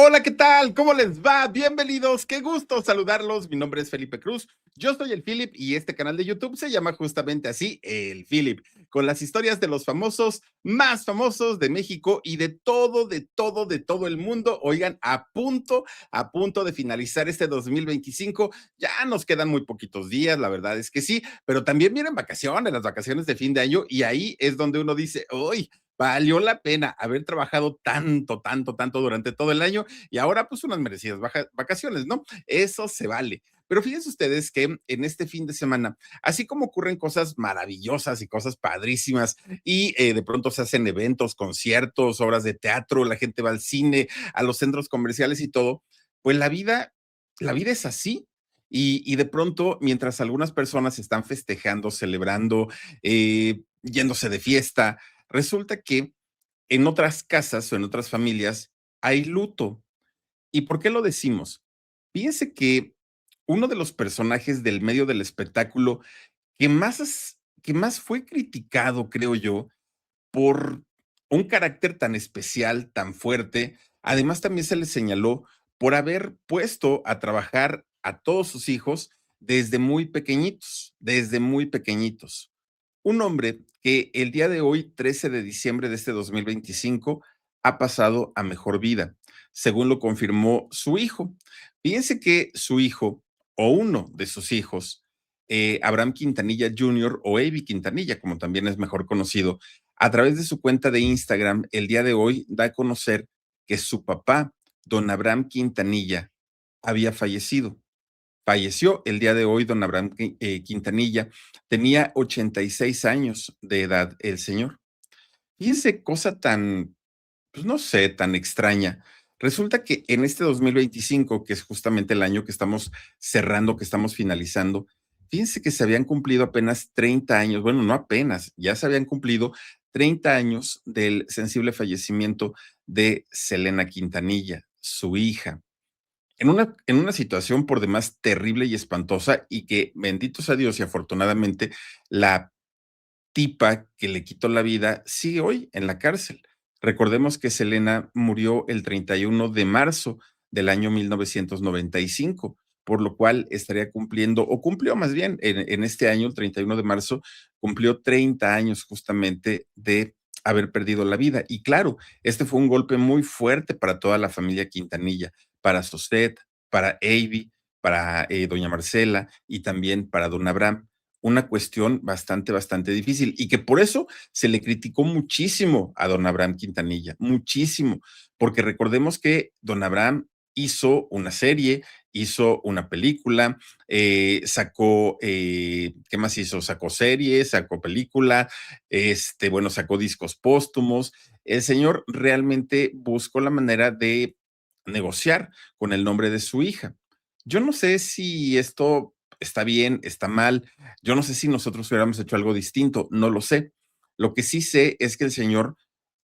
Hola, ¿qué tal? ¿Cómo les va? Bienvenidos, qué gusto saludarlos. Mi nombre es Felipe Cruz, yo soy el Philip y este canal de YouTube se llama justamente así, el Philip, con las historias de los famosos más famosos de México y de todo el mundo. Oigan, a punto de finalizar este 2025. Ya nos quedan muy poquitos días, la verdad es que sí, pero también vienen vacaciones, las vacaciones de fin de año, y ahí es donde uno dice, uy, valió la pena haber trabajado tanto durante todo el año y ahora pues unas merecidas vacaciones, ¿no? Eso se vale. Pero fíjense ustedes que en este fin de semana, así como ocurren cosas maravillosas y cosas padrísimas, y de pronto se hacen eventos, conciertos, obras de teatro, la gente va al cine, a los centros comerciales y todo, pues la vida es así. Y de pronto, mientras algunas personas están festejando, celebrando, yéndose de fiesta, resulta que en otras casas o en otras familias hay luto. ¿Y por qué lo decimos? Fíjense que uno de los personajes del medio del espectáculo que más fue criticado, creo yo, por un carácter tan especial, tan fuerte, además también se le señaló por haber puesto a trabajar a todos sus hijos desde muy pequeñitos. Un hombre que el día de hoy, 13 de diciembre de este 2025, ha pasado a mejor vida, según lo confirmó su hijo. Fíjense que su hijo, o uno de sus hijos, Abraham Quintanilla Jr. o Avi Quintanilla, como también es mejor conocido, a través de su cuenta de Instagram, el día de hoy da a conocer que su papá, don Abraham Quintanilla, había fallecido. Falleció el día de hoy don Abraham Quintanilla. Tenía 86 años de edad el señor. Fíjense, cosa tan, pues no sé, tan extraña. Resulta que en este 2025, que es justamente el año que estamos cerrando, que estamos finalizando, fíjense que se habían cumplido apenas 30 años, bueno, no apenas, ya se habían cumplido 30 años del sensible fallecimiento de Selena Quintanilla, su hija en una situación por demás terrible y espantosa, y que, bendito sea Dios y afortunadamente, la tipa que le quitó la vida sigue hoy en la cárcel. Recordemos que Selena murió el 31 de marzo del año 1995, por lo cual estaría cumpliendo, o cumplió más bien en este año, el 31 de marzo, cumplió 30 años justamente de haber perdido la vida. Y claro, este fue un golpe muy fuerte para toda la familia Quintanilla, para Soset, para Avi, para doña Marcela y también para don Abraham. Una cuestión bastante difícil, y que por eso se le criticó muchísimo a don Abraham Quintanilla, muchísimo, porque recordemos que don Abraham hizo una serie, hizo una película, sacó, ¿qué más hizo? Sacó series, sacó película, bueno, sacó discos póstumos. El señor realmente buscó la manera de negociar con el nombre de su hija. Yo no sé si esto está bien, está mal, yo no sé si nosotros hubiéramos hecho algo distinto, no lo sé. Lo que sí sé es que el señor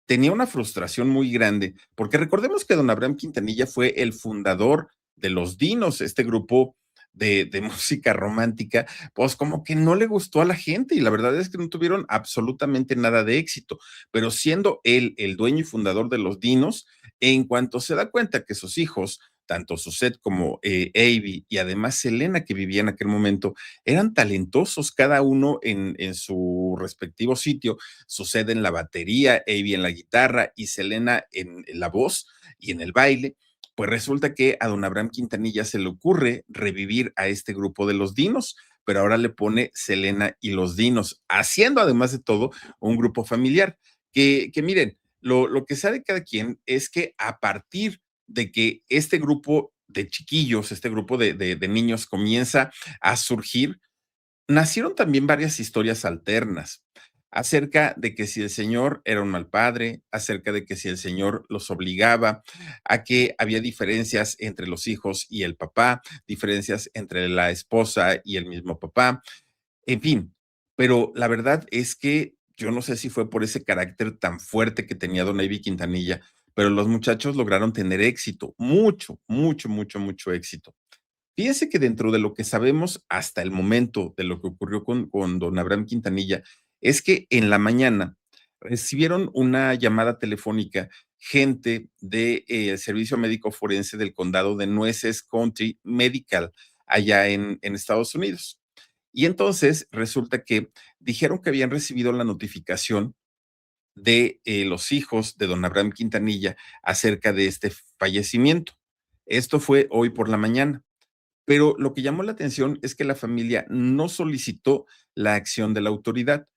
tenía una frustración muy grande, porque recordemos que don Abraham Quintanilla fue el fundador de Los Dinos, este grupo de música romántica, pues como que no le gustó a la gente, y la verdad es que no tuvieron absolutamente nada de éxito, pero siendo él el dueño y fundador de Los Dinos, en cuanto se da cuenta que sus hijos, tanto Suset como Avi y además Selena, que vivía en aquel momento, eran talentosos cada uno en su respectivo sitio, Sucede en la batería, Avi en la guitarra y Selena en la voz y en el baile. Pues resulta que a don Abraham Quintanilla se le ocurre revivir a este grupo de los Dinos, pero ahora le pone Selena y los Dinos, haciendo además de todo un grupo familiar. Que miren, lo que sabe cada quien es que a partir de que este grupo de chiquillos, este grupo de niños comienza a surgir, nacieron también varias historias alternas acerca de que si el señor era un mal padre, acerca de que si el señor los obligaba, a que había diferencias entre los hijos y el papá, diferencias entre la esposa y el mismo papá, en fin. Pero la verdad es que yo no sé si fue por ese carácter tan fuerte que tenía don Avi Quintanilla, pero los muchachos lograron tener éxito, mucho éxito. Fíjese que dentro de lo que sabemos hasta el momento de lo que ocurrió con don Abraham Quintanilla, es que en la mañana recibieron una llamada telefónica gente del Servicio Médico Forense del condado de Nueces County Medical, allá en Estados Unidos. Y entonces resulta que dijeron que habían recibido la notificación de los hijos de don Abraham Quintanilla acerca de este fallecimiento. Esto fue hoy por la mañana. Pero lo que llamó la atención es que la familia no solicitó la acción de la autoridad.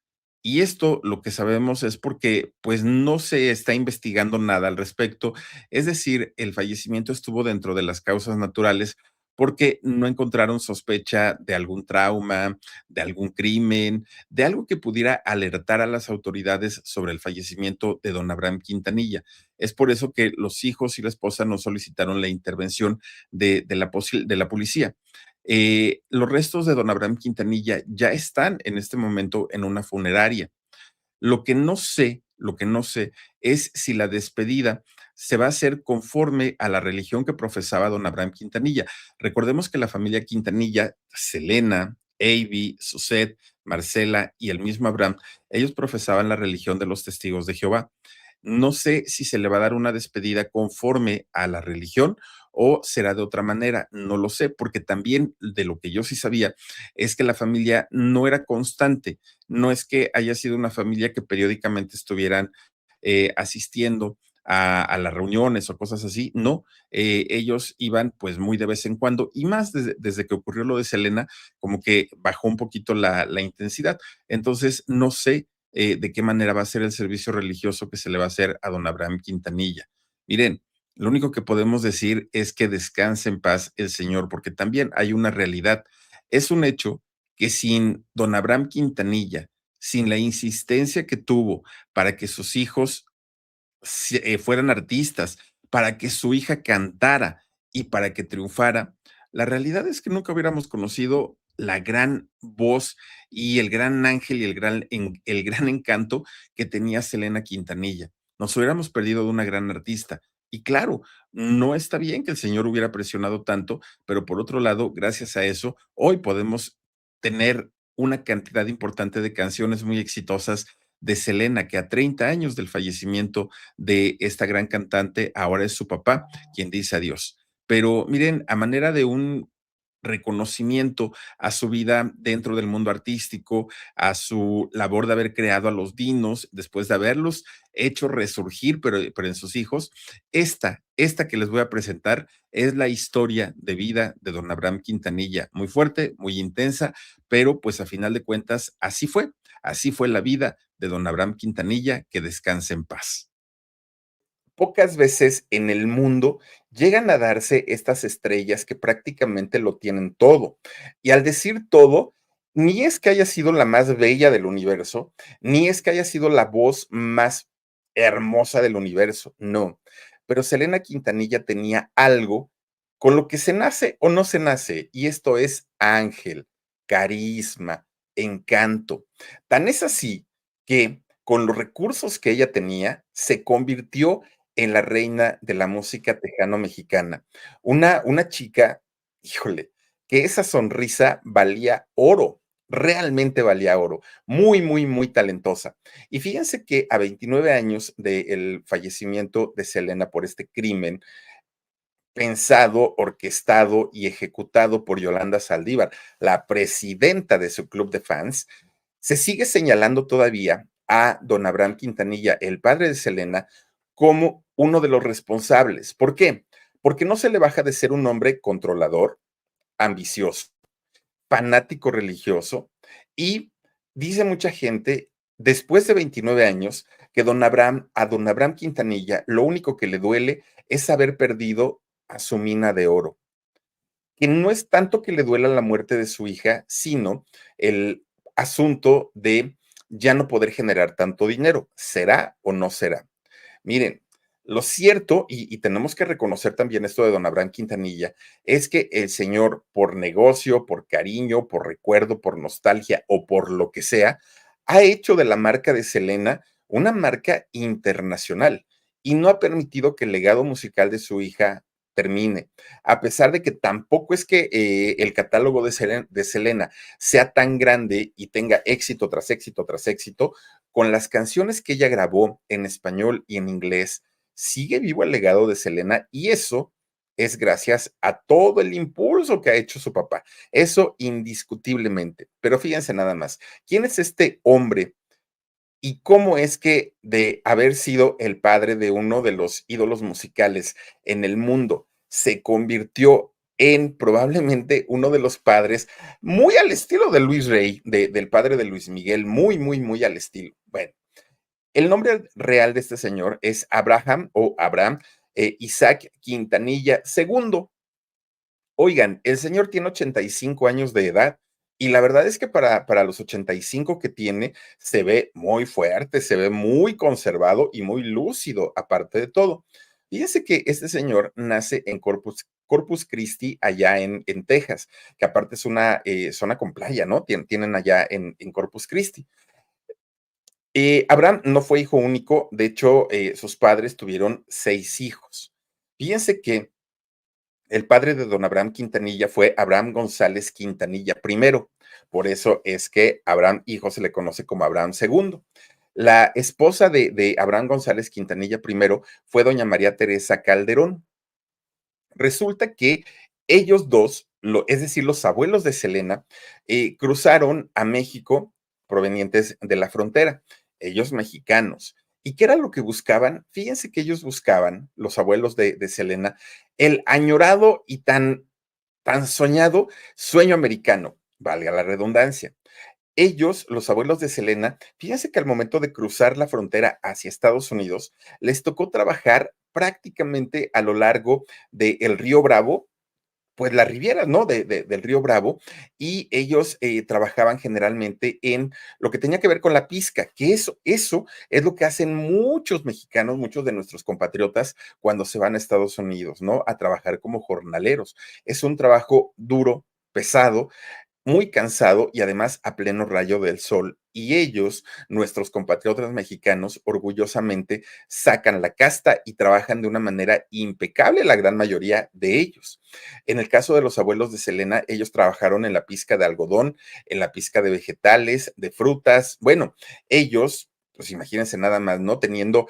Y esto lo que sabemos es porque pues no se está investigando nada al respecto. Es decir, el fallecimiento estuvo dentro de las causas naturales porque no encontraron sospecha de algún trauma, de algún crimen, de algo que pudiera alertar a las autoridades sobre el fallecimiento de don Abraham Quintanilla. Es por eso que los hijos y la esposa no solicitaron la intervención de la policía. Los restos de don Abraham Quintanilla ya están en este momento en una funeraria. Lo que no sé es si la despedida se va a hacer conforme a la religión que profesaba don Abraham Quintanilla. Recordemos que la familia Quintanilla, Selena, Avi, Suset, Marcela y el mismo Abraham, ellos profesaban la religión de los testigos de Jehová. No sé si se le va a dar una despedida conforme a la religión o será de otra manera, no lo sé, porque también de lo que yo sí sabía es que la familia no era constante, no es que haya sido una familia que periódicamente estuvieran asistiendo a las reuniones o cosas así, no, ellos iban pues muy de vez en cuando y más desde que ocurrió lo de Selena, como que bajó un poquito la intensidad. Entonces, no sé de qué manera va a ser el servicio religioso que se le va a hacer a don Abraham Quintanilla. Miren, lo único que podemos decir es que descanse en paz el Señor, porque también hay una realidad. Es un hecho que sin don Abraham Quintanilla, sin la insistencia que tuvo para que sus hijos fueran artistas, para que su hija cantara y para que triunfara, la realidad es que nunca hubiéramos conocido la gran voz y el gran ángel y el gran encanto que tenía Selena Quintanilla. Nos hubiéramos perdido de una gran artista. Y claro, no está bien que el señor hubiera presionado tanto, pero por otro lado, gracias a eso, hoy podemos tener una cantidad importante de canciones muy exitosas de Selena, que a 30 años del fallecimiento de esta gran cantante, ahora es su papá quien dice adiós. Pero miren, a manera de un reconocimiento a su vida dentro del mundo artístico, a su labor de haber creado a los Dinos, después de haberlos hecho resurgir, pero en sus hijos, esta que les voy a presentar es la historia de vida de don Abraham Quintanilla, muy fuerte, muy intensa, pero pues a final de cuentas así fue la vida de don Abraham Quintanilla, que descanse en paz. Pocas veces en el mundo llegan a darse estas estrellas que prácticamente lo tienen todo. Y al decir todo, ni es que haya sido la más bella del universo, ni es que haya sido la voz más hermosa del universo, no. Pero Selena Quintanilla tenía algo con lo que se nace o no se nace, y esto es ángel, carisma, encanto. Tan es así que con los recursos que ella tenía, se convirtió en la reina de la música tejano-mexicana. Una chica, híjole, que esa sonrisa valía oro, realmente valía oro, muy, muy, muy talentosa. Y fíjense que a 29 años del fallecimiento de Selena por este crimen, pensado, orquestado y ejecutado por Yolanda Saldívar, la presidenta de su club de fans, se sigue señalando todavía a don Abraham Quintanilla, el padre de Selena, como uno de los responsables. ¿Por qué? Porque no se le baja de ser un hombre controlador, ambicioso, fanático religioso y dice mucha gente, después de 29 años, que a don Abraham Quintanilla lo único que le duele es haber perdido a su mina de oro, que no es tanto que le duela la muerte de su hija, sino el asunto de ya no poder generar tanto dinero. ¿Será o no será? Miren, lo cierto, y tenemos que reconocer también esto de don Abraham Quintanilla, es que el señor, por negocio, por cariño, por recuerdo, por nostalgia o por lo que sea, ha hecho de la marca de Selena una marca internacional y no ha permitido que el legado musical de su hija termine, a pesar de que tampoco es que el catálogo de Selena sea tan grande y tenga éxito tras éxito tras éxito, con las canciones que ella grabó en español y en inglés, sigue vivo el legado de Selena y eso es gracias a todo el impulso que ha hecho su papá. Eso indiscutiblemente. Pero fíjense nada más, ¿quién es este hombre y cómo es que de haber sido el padre de uno de los ídolos musicales en el mundo, se convirtió en probablemente uno de los padres muy al estilo de Luis Rey, del padre de Luis Miguel, muy, muy, muy al estilo? Bueno, el nombre real de este señor es Abraham o Abraham Isaac Quintanilla II. Oigan, el señor tiene 85 años de edad y la verdad es que para los 85 que tiene, se ve muy fuerte, se ve muy conservado y muy lúcido, aparte de todo. Fíjense que este señor nace en Corpus Christi, allá en Texas, que aparte es una zona con playa, ¿no? Tienen allá en Corpus Christi. Abraham no fue hijo único, de hecho, sus padres tuvieron 6 hijos. Fíjense que el padre de don Abraham Quintanilla fue Abraham González Quintanilla primero. Por eso es que Abraham hijo se le conoce como Abraham segundo. La esposa de Abraham González Quintanilla primero fue doña María Teresa Calderón. Resulta que ellos dos, es decir, los abuelos de Selena, cruzaron a México provenientes de la frontera, ellos mexicanos. ¿Y qué era lo que buscaban? Fíjense que ellos buscaban, los abuelos de Selena, el añorado y tan soñado sueño americano, valga la redundancia. Ellos, los abuelos de Selena, fíjense que al momento de cruzar la frontera hacia Estados Unidos, les tocó trabajar prácticamente a lo largo del río Bravo, pues la riviera, ¿no? Del río Bravo, y ellos trabajaban generalmente en lo que tenía que ver con la pizca, que eso es lo que hacen muchos mexicanos, muchos de nuestros compatriotas cuando se van a Estados Unidos, ¿no? A trabajar como jornaleros. Es un trabajo duro, pesado, muy cansado y además a pleno rayo del sol. Y ellos, nuestros compatriotas mexicanos, orgullosamente sacan la casta y trabajan de una manera impecable, la gran mayoría de ellos. En el caso de los abuelos de Selena, ellos trabajaron en la pizca de algodón, en la pizca de vegetales, de frutas. Bueno, ellos, pues imagínense nada más, ¿no? Teniendo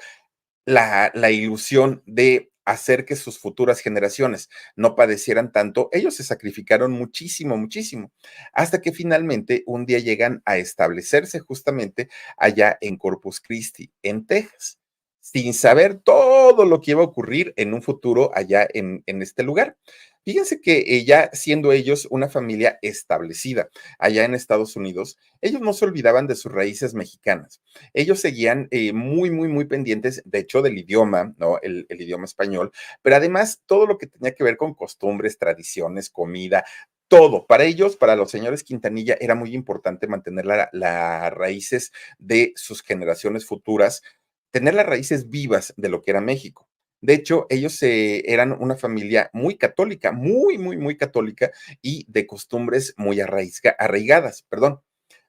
la ilusión de hacer que sus futuras generaciones no padecieran tanto, ellos se sacrificaron muchísimo, muchísimo, hasta que finalmente un día llegan a establecerse justamente allá en Corpus Christi, en Texas, sin saber todo lo que iba a ocurrir en un futuro allá en este lugar. Fíjense que ya siendo ellos una familia establecida allá en Estados Unidos, ellos no se olvidaban de sus raíces mexicanas. Ellos seguían muy, muy, muy pendientes, de hecho, del idioma, ¿no? El idioma español, pero además todo lo que tenía que ver con costumbres, tradiciones, comida, todo. Para ellos, para los señores Quintanilla, era muy importante mantener las raíces de sus generaciones futuras, tener las raíces vivas de lo que era México. De hecho, ellos eran una familia muy católica, muy, muy, muy católica y de costumbres muy arraigadas, perdón.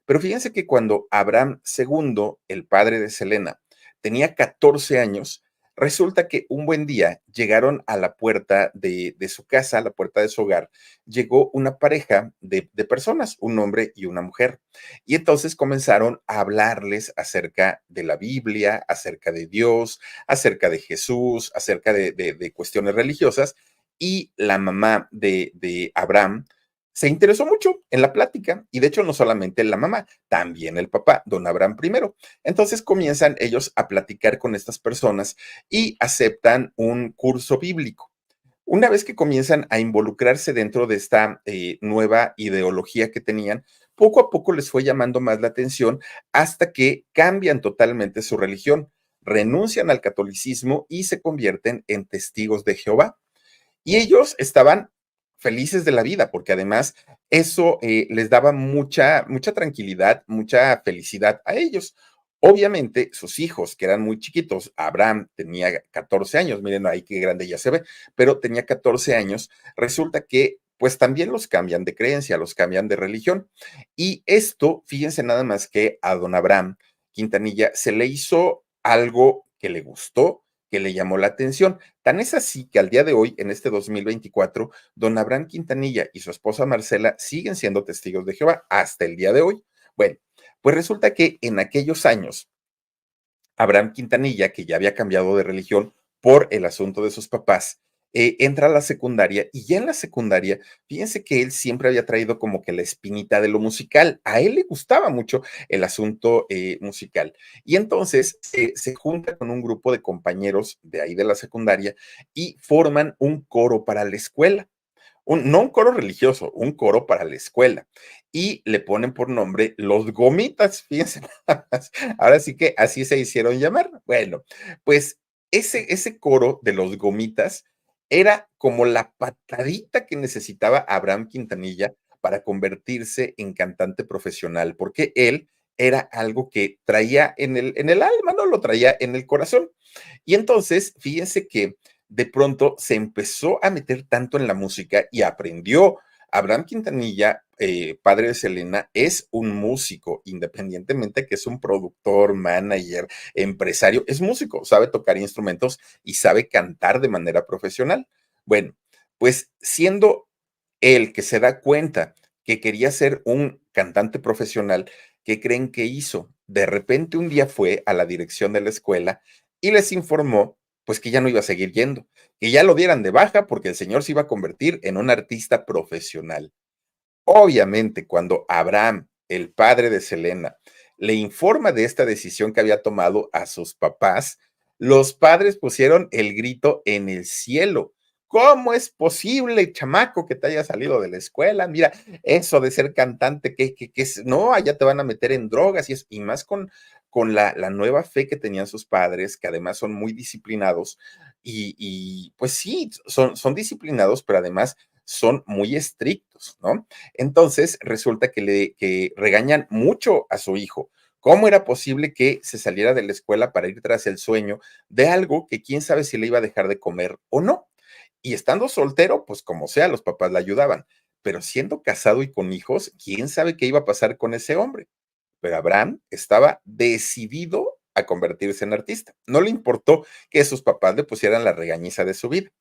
Pero fíjense que cuando Abraham II, el padre de Selena, tenía 14 años, resulta que un buen día llegaron a la puerta de su casa, a la puerta de su hogar, llegó una pareja de personas, un hombre y una mujer. Y entonces comenzaron a hablarles acerca de la Biblia, acerca de Dios, acerca de Jesús, acerca de cuestiones religiosas. Y la mamá de Abraham se interesó mucho en la plática y de hecho no solamente la mamá, también el papá, don Abraham primero. Entonces comienzan ellos a platicar con estas personas y aceptan un curso bíblico. Una vez que comienzan a involucrarse dentro de esta nueva ideología que tenían, poco a poco les fue llamando más la atención hasta que cambian totalmente su religión, renuncian al catolicismo y se convierten en testigos de Jehová. Y ellos estaban felices de la vida, porque además eso les daba mucha, mucha tranquilidad, mucha felicidad a ellos. Obviamente, sus hijos, que eran muy chiquitos, Abraham tenía 14 años, miren ahí qué grande ya se ve, pero tenía 14 años, resulta que pues también los cambian de creencia, los cambian de religión. Y esto, fíjense nada más que a don Abraham Quintanilla se le hizo algo que le gustó, que le llamó la atención. Tan es así que al día de hoy, en este 2024, don Abraham Quintanilla y su esposa Marcela siguen siendo testigos de Jehová hasta el día de hoy. Bueno, pues resulta que en aquellos años, Abraham Quintanilla, que ya había cambiado de religión por el asunto de sus papás, entra a la secundaria y ya en la secundaria, fíjense que él siempre había traído como que la espinita de lo musical. A él le gustaba mucho el asunto musical. Y entonces se junta con un grupo de compañeros de ahí de la secundaria y forman un coro para la escuela. No un coro religioso, un coro para la escuela. Y le ponen por nombre Los Gomitas, fíjense nada más. Ahora sí que así se hicieron llamar. Bueno, pues ese coro de Los Gomitas era como la patadita que necesitaba Abraham Quintanilla para convertirse en cantante profesional, porque él era algo que traía en el alma, ¿no? Lo traía en el corazón. Y entonces, fíjense que de pronto se empezó a meter tanto en la música y aprendió. Abraham Quintanilla, padre de Selena, es un músico, independientemente que es un productor, manager, empresario, es músico, sabe tocar instrumentos y sabe cantar de manera profesional. Bueno, pues siendo él que se da cuenta que quería ser un cantante profesional, ¿qué creen que hizo? De repente un día fue a la dirección de la escuela y les informó pues que ya no iba a seguir yendo, que ya lo dieran de baja porque el señor se iba a convertir en un artista profesional. Obviamente, cuando Abraham, el padre de Selena, le informa de esta decisión que había tomado a sus papás, los padres pusieron el grito en el cielo. ¿Cómo es posible, chamaco, que te haya salido de la escuela? Mira, eso de ser cantante, no, allá te van a meter en drogas y más con la nueva fe que tenían sus padres, que además son muy disciplinados y pues sí, son disciplinados, pero además son muy estrictos, ¿no? Entonces, resulta que regañan mucho a su hijo. ¿Cómo era posible que se saliera de la escuela para ir tras el sueño de algo que quién sabe si le iba a dejar de comer o no? Y estando soltero, pues como sea, los papás le ayudaban. Pero siendo casado y con hijos, quién sabe qué iba a pasar con ese hombre. Pero Abraham estaba decidido a convertirse en artista. No le importó que sus papás le pusieran la regañiza de su vida.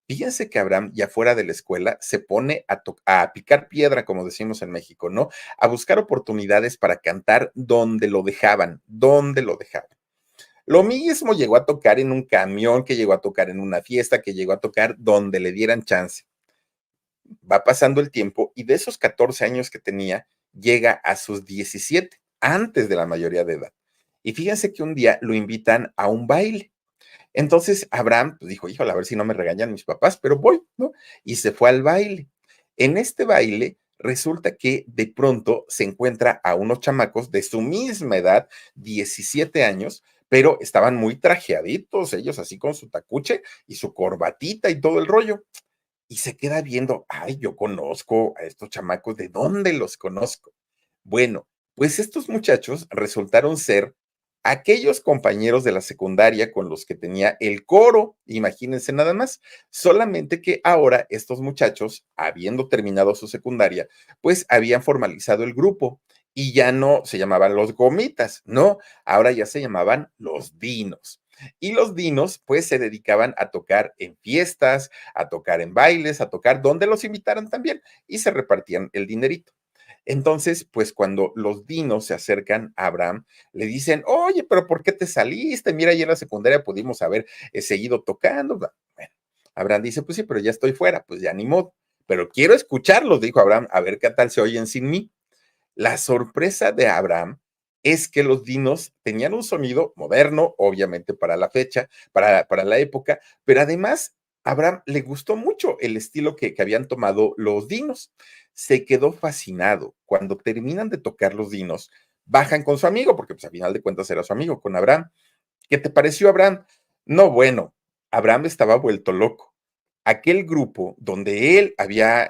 Fíjense que Abraham, ya fuera de la escuela, se pone a picar piedra, como decimos en México, ¿no? A buscar oportunidades para cantar donde lo dejaban, donde lo dejaban. Lo mismo llegó a tocar en un camión, que llegó a tocar en una fiesta, que llegó a tocar donde le dieran chance. Va pasando el tiempo y de esos 14 años que tenía, llega a sus 17, antes de la mayoría de edad. Y fíjense que un día lo invitan a un baile. Entonces Abraham pues, dijo, híjole, a ver si no me regañan mis papás, pero voy, ¿no? Y se fue al baile. En este baile resulta que de pronto se encuentra a unos chamacos de su misma edad, 17 años, pero estaban muy trajeaditos, ellos así con su tacuche y su corbatita y todo el rollo. Y se queda viendo, ay, yo conozco a estos chamacos, ¿de dónde los conozco? Bueno, pues estos muchachos resultaron ser aquellos compañeros de la secundaria con los que tenía el coro, imagínense nada más, solamente que ahora estos muchachos, habiendo terminado su secundaria, pues habían formalizado el grupo y ya no se llamaban los gomitas, no, ahora ya se llamaban los dinos. Y los dinos, pues, se dedicaban a tocar en fiestas, a tocar en bailes, a tocar donde los invitaran también, y se repartían el dinerito. Entonces, pues cuando los dinos se acercan a Abraham, le dicen, oye, pero ¿por qué te saliste? Mira, ya en la secundaria pudimos haber seguido tocando. Bueno, Abraham dice, pues sí, pero ya estoy fuera, pues ya ni modo. Pero quiero escucharlos, dijo Abraham, a ver qué tal se oyen sin mí. La sorpresa de Abraham es que los dinos tenían un sonido moderno, obviamente para la fecha, para la época, pero además a Abraham le gustó mucho el estilo que habían tomado los dinos. Se quedó fascinado. Cuando terminan de tocar los dinos, bajan con su amigo, porque pues a final de cuentas era su amigo, con Abraham. ¿Qué te pareció, Abraham? No, bueno, Abraham estaba vuelto loco. Aquel grupo donde él había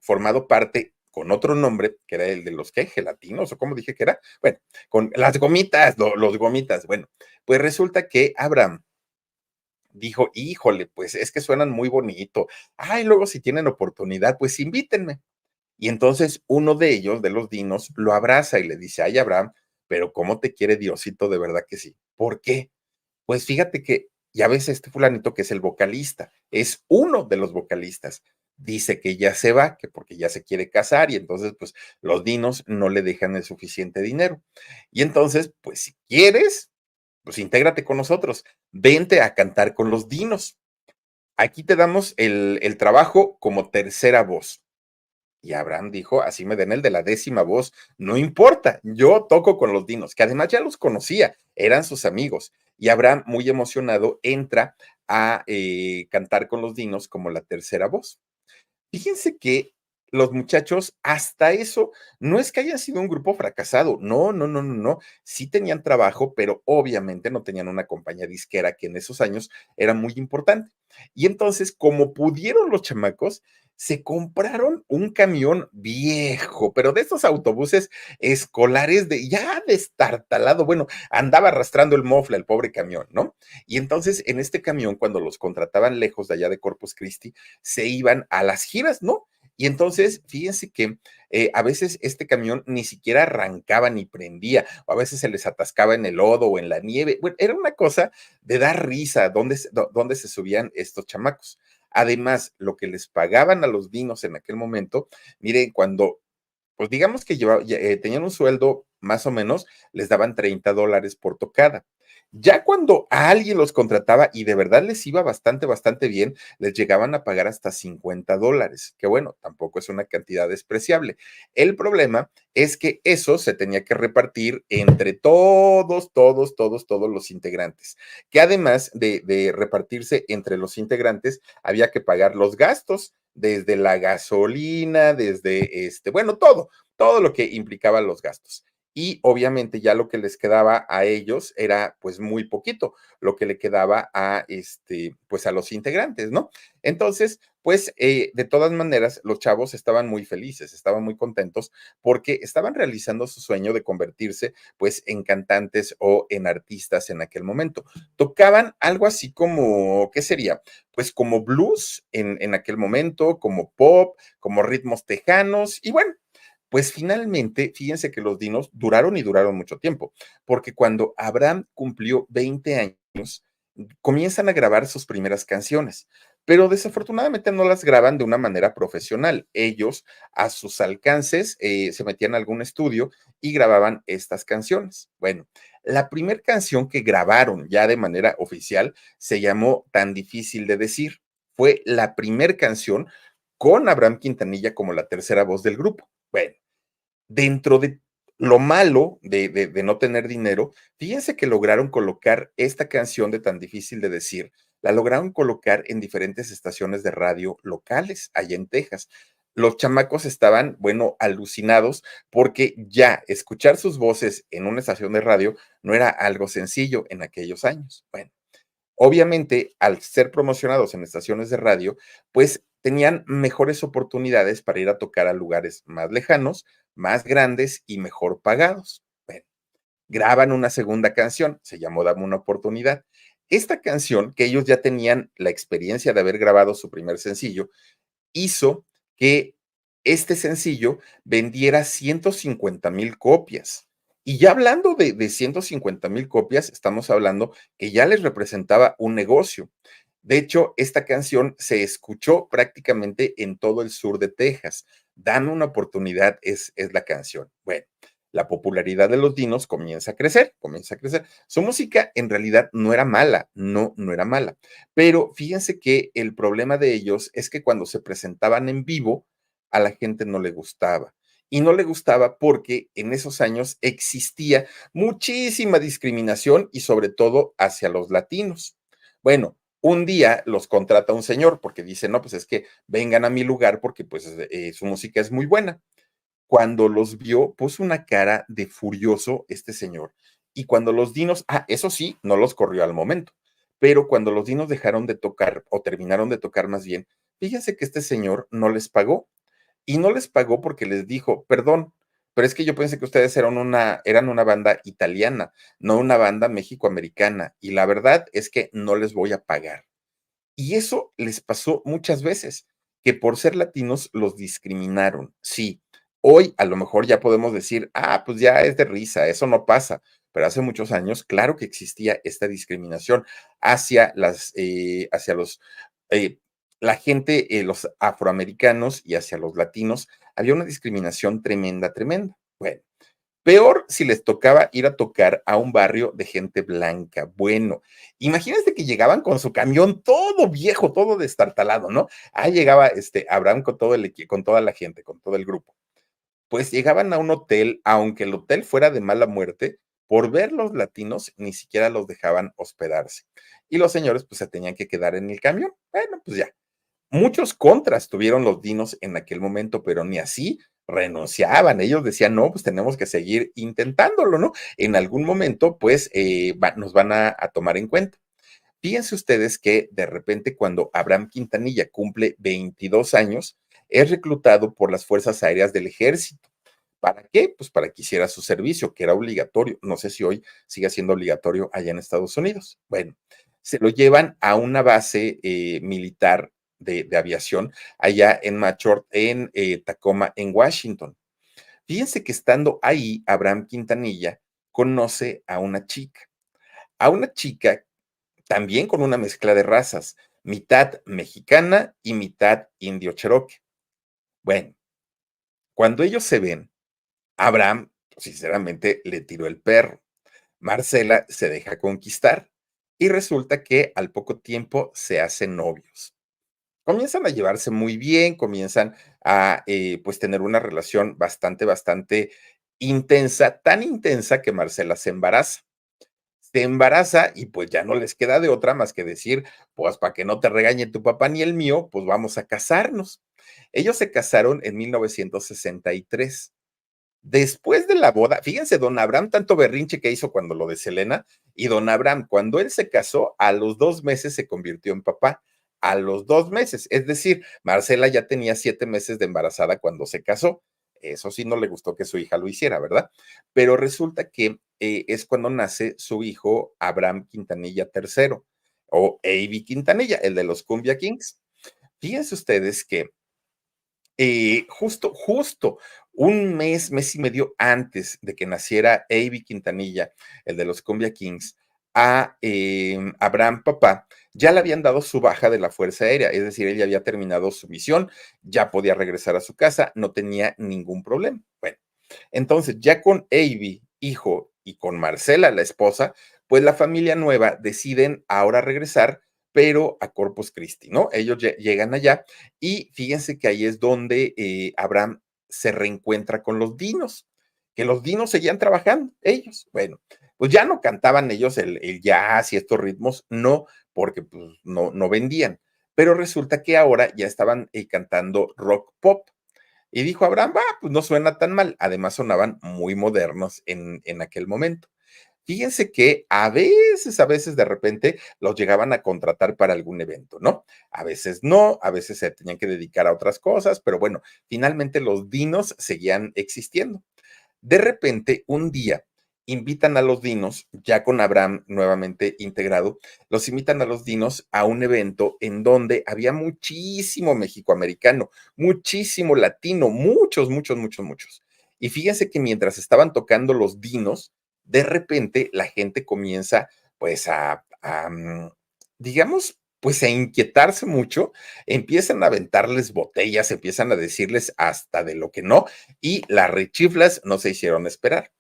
formado parte con otro nombre, que era el de los ¿qué? Gelatinos, o cómo dije que era. Bueno, con las gomitas, los gomitas. Bueno, pues resulta que Abraham dijo, híjole, pues es que suenan muy bonito. Ay, luego si tienen oportunidad, pues invítenme. Y entonces uno de ellos, de los dinos, lo abraza y le dice, ay, Abraham, pero ¿cómo te quiere Diosito? De verdad que sí. ¿Por qué? Pues fíjate que ya ves este fulanito que es el vocalista, es uno de los vocalistas. Dice que ya se va, que porque ya se quiere casar y entonces pues los dinos no le dejan el suficiente dinero. Y entonces, pues si quieres, pues intégrate con nosotros, vente a cantar con los dinos. Aquí te damos el trabajo como tercera voz. Y Abraham dijo, así me den el de la décima voz, no importa, yo toco con los dinos, que además ya los conocía, eran sus amigos. Y Abraham, muy emocionado, entra a cantar con los dinos como la tercera voz. Fíjense que los muchachos, hasta eso, no es que hayan sido un grupo fracasado, no, no, no, no, no, sí tenían trabajo, pero obviamente no tenían una compañía disquera que en esos años era muy importante. Y entonces, como pudieron los chamacos, se compraron un camión viejo, pero de estos autobuses escolares de ya destartalado, bueno, andaba arrastrando el mofle el pobre camión, ¿no? Y entonces en este camión, cuando los contrataban lejos de allá de Corpus Christi, se iban a las giras, ¿no? Y entonces, fíjense que a veces este camión ni siquiera arrancaba ni prendía, o a veces se les atascaba en el lodo o en la nieve. Bueno, era una cosa de dar risa donde se subían estos chamacos. Además, lo que les pagaban a los dinos en aquel momento, miren, cuando pues digamos que tenían un sueldo más o menos, les daban $30 por tocada. Ya cuando a alguien los contrataba y de verdad les iba bastante, bastante bien, les llegaban a pagar hasta $50, que bueno, tampoco es una cantidad despreciable. El problema es que eso se tenía que repartir entre todos los integrantes, que además de repartirse entre los integrantes, había que pagar los gastos, desde la gasolina, desde bueno, todo lo que implicaba los gastos. Y obviamente ya lo que les quedaba a ellos era pues muy poquito, lo que le quedaba a pues a los integrantes, ¿no? Entonces, pues de todas maneras, los chavos estaban muy felices, estaban muy contentos porque estaban realizando su sueño de convertirse pues en cantantes o en artistas en aquel momento. Tocaban algo así como, ¿qué sería? Pues como blues en aquel momento, como pop, como ritmos tejanos y bueno, pues finalmente, fíjense que los dinos duraron y duraron mucho tiempo, porque cuando Abraham cumplió 20 años, comienzan a grabar sus primeras canciones, pero desafortunadamente no las graban de una manera profesional. Ellos, a sus alcances, se metían a algún estudio y grababan estas canciones. Bueno, la primera canción que grabaron ya de manera oficial se llamó Tan difícil de decir. Fue la primera canción con Abraham Quintanilla como la tercera voz del grupo. Bueno, dentro de lo malo de no tener dinero, fíjense que lograron colocar esta canción de Tan difícil de decir, la lograron colocar en diferentes estaciones de radio locales allá en Texas. Los chamacos estaban, bueno, alucinados porque ya escuchar sus voces en una estación de radio no era algo sencillo en aquellos años. Bueno, obviamente, al ser promocionados en estaciones de radio, pues tenían mejores oportunidades para ir a tocar a lugares más lejanos, más grandes y mejor pagados. Bueno, graban una segunda canción, se llamó Dame una oportunidad. Esta canción, que ellos ya tenían la experiencia de haber grabado su primer sencillo, hizo que este sencillo vendiera 150,000 copias. Y ya hablando de 150,000 copias, estamos hablando que ya les representaba un negocio. De hecho, esta canción se escuchó prácticamente en todo el sur de Texas. Dame una oportunidad es la canción. Bueno, la popularidad de los dinos comienza a crecer, comienza a crecer. Su música en realidad no era mala, no, no era mala. Pero fíjense que el problema de ellos es que cuando se presentaban en vivo, a la gente no le gustaba. Y no le gustaba porque en esos años existía muchísima discriminación y sobre todo hacia los latinos. Bueno, un día los contrata un señor porque dice, no, pues es que vengan a mi lugar porque pues su música es muy buena. Cuando los vio, puso una cara de furioso este señor. Y cuando los dinos, eso sí, no los corrió al momento, pero cuando los dinos dejaron de tocar o terminaron de tocar más bien, fíjense que este señor no les pagó y no les pagó porque les dijo, perdón, pero es que yo pensé que ustedes eran una banda italiana, no una banda mexicoamericana y la verdad es que no les voy a pagar. Y eso les pasó muchas veces, que por ser latinos los discriminaron. Sí, hoy a lo mejor ya podemos decir, pues ya es de risa, eso no pasa, pero hace muchos años, claro que existía esta discriminación hacia hacia eh, la gente, los afroamericanos y hacia los latinos, había una discriminación tremenda, tremenda. Bueno, Peor si les tocaba ir a tocar a un barrio de gente blanca. Bueno, imagínense que llegaban con su camión todo viejo, todo destartalado, ¿no? Ahí llegaba Abraham con todo con toda la gente, con todo el grupo. Pues llegaban a un hotel, aunque el hotel fuera de mala muerte, por ver los latinos ni siquiera los dejaban hospedarse. Y los señores pues se tenían que quedar en el camión. Bueno, pues ya. Muchos contras tuvieron los dinos en aquel momento, pero ni así renunciaban. Ellos decían, no, pues tenemos que seguir intentándolo, ¿no? En algún momento, pues, nos van a tomar en cuenta. Fíjense ustedes que de repente cuando Abraham Quintanilla cumple 22 años, es reclutado por las Fuerzas Aéreas del Ejército. ¿Para qué? Pues para que hiciera su servicio, que era obligatorio. No sé si hoy sigue siendo obligatorio allá en Estados Unidos. Bueno, se lo llevan a una base militar de aviación allá en Machort, en Tacoma, en Washington. Fíjense que estando ahí, Abraham Quintanilla conoce a una chica también con una mezcla de razas, mitad mexicana y mitad indio cherokee. Bueno, cuando ellos se ven, Abraham, sinceramente, le tiró el perro. Marcela se deja conquistar y resulta que al poco tiempo se hacen novios. Comienzan a llevarse muy bien, comienzan a pues tener una relación bastante intensa, tan intensa que Marcela se embaraza y pues ya no les queda de otra más que decir, pues para que no te regañe tu papá ni el mío, pues vamos a casarnos. Ellos se casaron en 1963. Después de la boda, fíjense, don Abraham, tanto berrinche que hizo cuando lo de Selena, y don Abraham, cuando él se casó, a los 2 meses se convirtió en papá. A los 2 meses, es decir, Marcela ya tenía 7 meses de embarazada cuando se casó. Eso sí, no le gustó que su hija lo hiciera, ¿verdad? Pero resulta que es cuando nace su hijo Abraham Quintanilla III, o A.B. Quintanilla, el de los Cumbia Kings. Fíjense ustedes que justo un mes y medio antes de que naciera A.B. Quintanilla, el de los Cumbia Kings, a Abraham Papá, ya le habían dado su baja de la Fuerza Aérea, es decir, él ya había terminado su misión, ya podía regresar a su casa, no tenía ningún problema. Bueno, entonces ya con A.B., hijo, y con Marcela, la esposa, pues la familia nueva deciden ahora regresar, pero a Corpus Christi, ¿no? Ellos llegan allá y fíjense que ahí es donde Abraham se reencuentra con los dinos, que los dinos seguían trabajando, ellos. Bueno, pues ya no cantaban ellos el jazz y estos ritmos, no, porque pues no vendían. Pero resulta que ahora ya estaban cantando rock pop. Y dijo Abraham, pues no suena tan mal. Además sonaban muy modernos en aquel momento. Fíjense que a veces de repente los llegaban a contratar para algún evento, ¿no? A veces no, a veces se tenían que dedicar a otras cosas, pero bueno, finalmente los dinos seguían existiendo. De repente, un día, invitan a los dinos, ya con Abraham nuevamente integrado, los invitan a los dinos a un evento en donde había muchísimo mexicoamericano, muchísimo latino, muchos. Y fíjense que mientras estaban tocando los dinos, de repente la gente comienza pues digamos, pues a inquietarse mucho, empiezan a aventarles botellas, empiezan a decirles hasta de lo que no, y las rechiflas no se hicieron esperar.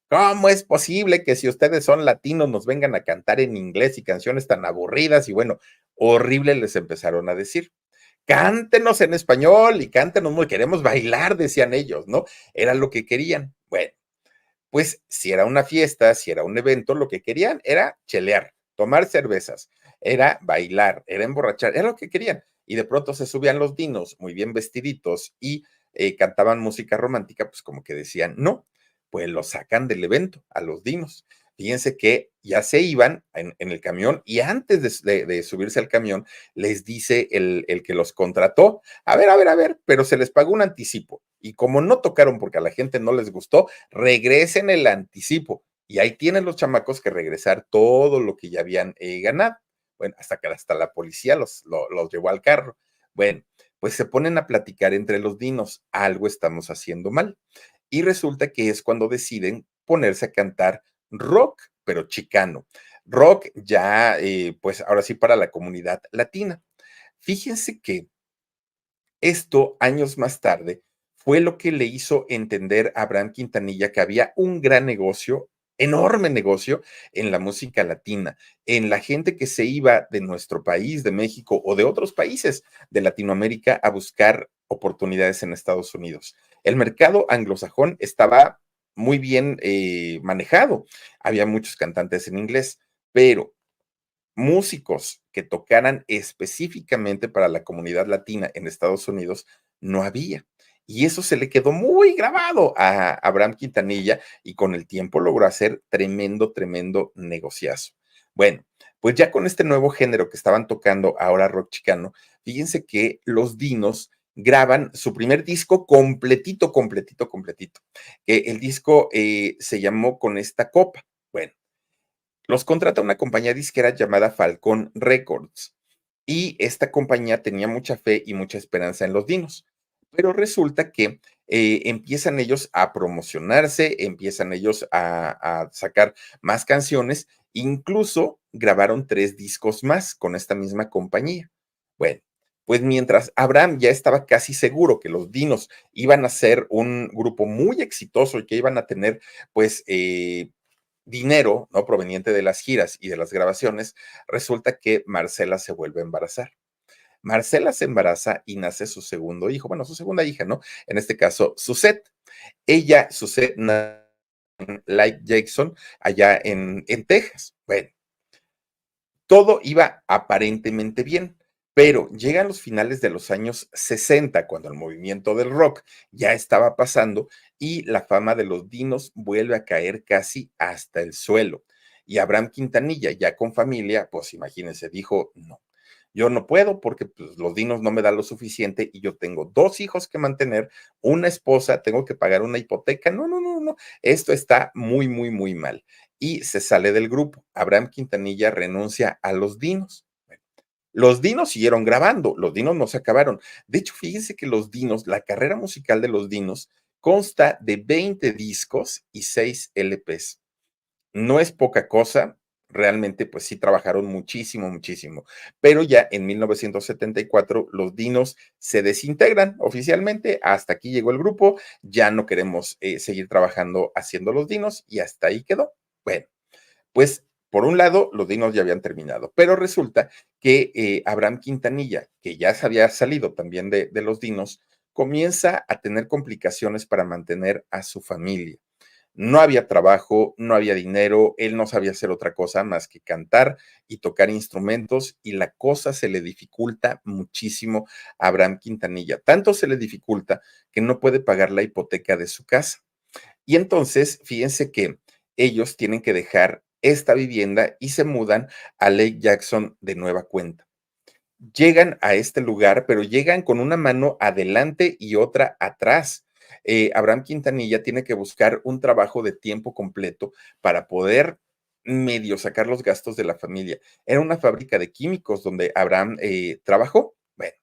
¿Cómo es posible que si ustedes son latinos nos vengan a cantar en inglés y canciones tan aburridas? Y bueno, horrible les empezaron a decir. Cántenos en español y cántenos muy, queremos bailar, decían ellos, ¿no? Era lo que querían. Bueno, pues si era una fiesta, si era un evento, lo que querían era chelear, tomar cervezas, era bailar, era emborrachar, era lo que querían. Y de pronto se subían los dinos muy bien vestiditos y cantaban música romántica, pues como que decían, no, pues lo sacan del evento a los dinos. Fíjense que ya se iban en el camión y antes de subirse al camión, les dice el que los contrató, a ver, pero se les pagó un anticipo. Y como no tocaron porque a la gente no les gustó, regresen el anticipo. Y ahí tienen los chamacos que regresar todo lo que ya habían ganado. Bueno, hasta que hasta la policía los llevó al carro. Bueno, pues se ponen a platicar entre los dinos, algo estamos haciendo mal. Y resulta que es cuando deciden ponerse a cantar rock, pero chicano. Rock ya, pues ahora sí para la comunidad latina. Fíjense que esto años más tarde fue lo que le hizo entender a Abraham Quintanilla que había un gran negocio, enorme negocio en la música latina, en la gente que se iba de nuestro país, de México o de otros países de Latinoamérica a buscar oportunidades en Estados Unidos. El mercado anglosajón estaba muy bien manejado. Había muchos cantantes en inglés, pero músicos que tocaran específicamente para la comunidad latina en Estados Unidos, no había. Y eso se le quedó muy grabado a Abraham Quintanilla y con el tiempo logró hacer tremendo, tremendo negociazo. Bueno, pues ya con este nuevo género que estaban tocando ahora rock chicano, fíjense que los Dinos graban su primer disco completito, completito, completito. El disco se llamó Con esta copa. Bueno, los contrata una compañía disquera llamada Falcón Records y esta compañía tenía mucha fe y mucha esperanza en los Dinos, pero resulta que empiezan ellos a promocionarse, empiezan ellos a sacar más canciones, incluso grabaron 3 discos más con esta misma compañía. Bueno, pues mientras Abraham ya estaba casi seguro que los Dinos iban a ser un grupo muy exitoso y que iban a tener pues dinero, ¿no? Proveniente de las giras y de las grabaciones, resulta que Marcela se vuelve a embarazar. Marcela se embaraza y nace su segundo hijo, bueno, su segunda hija, ¿no? En este caso, Suzette. Ella, Suzette, nace en Lake Jackson, allá en Texas. Bueno, todo iba aparentemente bien, pero llegan los finales de los años 60, cuando el movimiento del rock ya estaba pasando y la fama de los Dinos vuelve a caer casi hasta el suelo. Y Abraham Quintanilla, ya con familia, pues imagínense, dijo, no, yo no puedo porque pues, los Dinos no me dan lo suficiente y yo tengo 2 hijos que mantener, una esposa, tengo que pagar una hipoteca. No, no, no, no, esto está muy, muy, muy mal y se sale del grupo. Abraham Quintanilla renuncia a los Dinos. Bueno, los Dinos siguieron grabando, los Dinos no se acabaron. De hecho, fíjense que los Dinos, la carrera musical de los Dinos consta de 20 discos y 6 LPs. No es poca cosa, realmente pues sí trabajaron muchísimo, muchísimo, pero ya en 1974 los Dinos se desintegran oficialmente, hasta aquí llegó el grupo, ya no queremos seguir trabajando haciendo los Dinos y hasta ahí quedó. Bueno, pues por un lado los Dinos ya habían terminado, pero resulta que Abraham Quintanilla, que ya se había salido también de los Dinos, comienza a tener complicaciones para mantener a su familia. No había trabajo, no había dinero, él no sabía hacer otra cosa más que cantar y tocar instrumentos y la cosa se le dificulta muchísimo a Abraham Quintanilla. Tanto se le dificulta que no puede pagar la hipoteca de su casa. Y entonces, fíjense que ellos tienen que dejar esta vivienda y se mudan a Lake Jackson de nueva cuenta. Llegan a este lugar, pero llegan con una mano adelante y otra atrás. Abraham Quintanilla tiene que buscar un trabajo de tiempo completo para poder medio sacar los gastos de la familia. Era una fábrica de químicos donde Abraham trabajó. Bueno,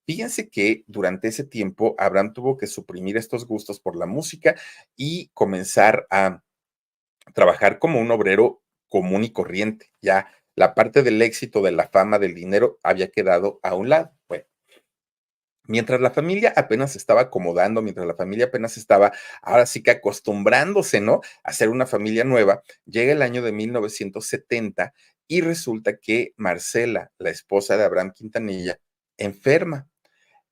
fíjense que durante ese tiempo Abraham tuvo que suprimir estos gustos por la música y comenzar a trabajar como un obrero común y corriente. Ya la parte del éxito, de la fama, del dinero había quedado a un lado. Bueno, mientras la familia apenas se estaba acomodando, mientras la familia apenas estaba ahora sí que acostumbrándose, ¿no? A ser una familia nueva, llega el año de 1970 y resulta que Marcela, la esposa de Abraham Quintanilla, enferma.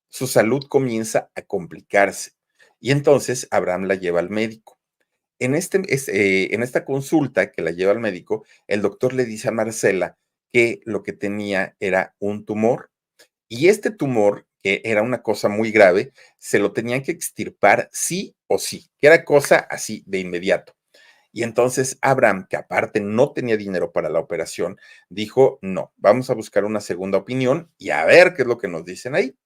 Su salud comienza a complicarse y entonces Abraham la lleva al médico. En esta consulta que la lleva al médico, el doctor le dice a Marcela que lo que tenía era un tumor y este tumor, que era una cosa muy grave, se lo tenían que extirpar sí o sí, que era cosa así de inmediato. Y entonces Abraham, que aparte no tenía dinero para la operación, dijo, no, vamos a buscar una segunda opinión y a ver qué es lo que nos dicen ahí.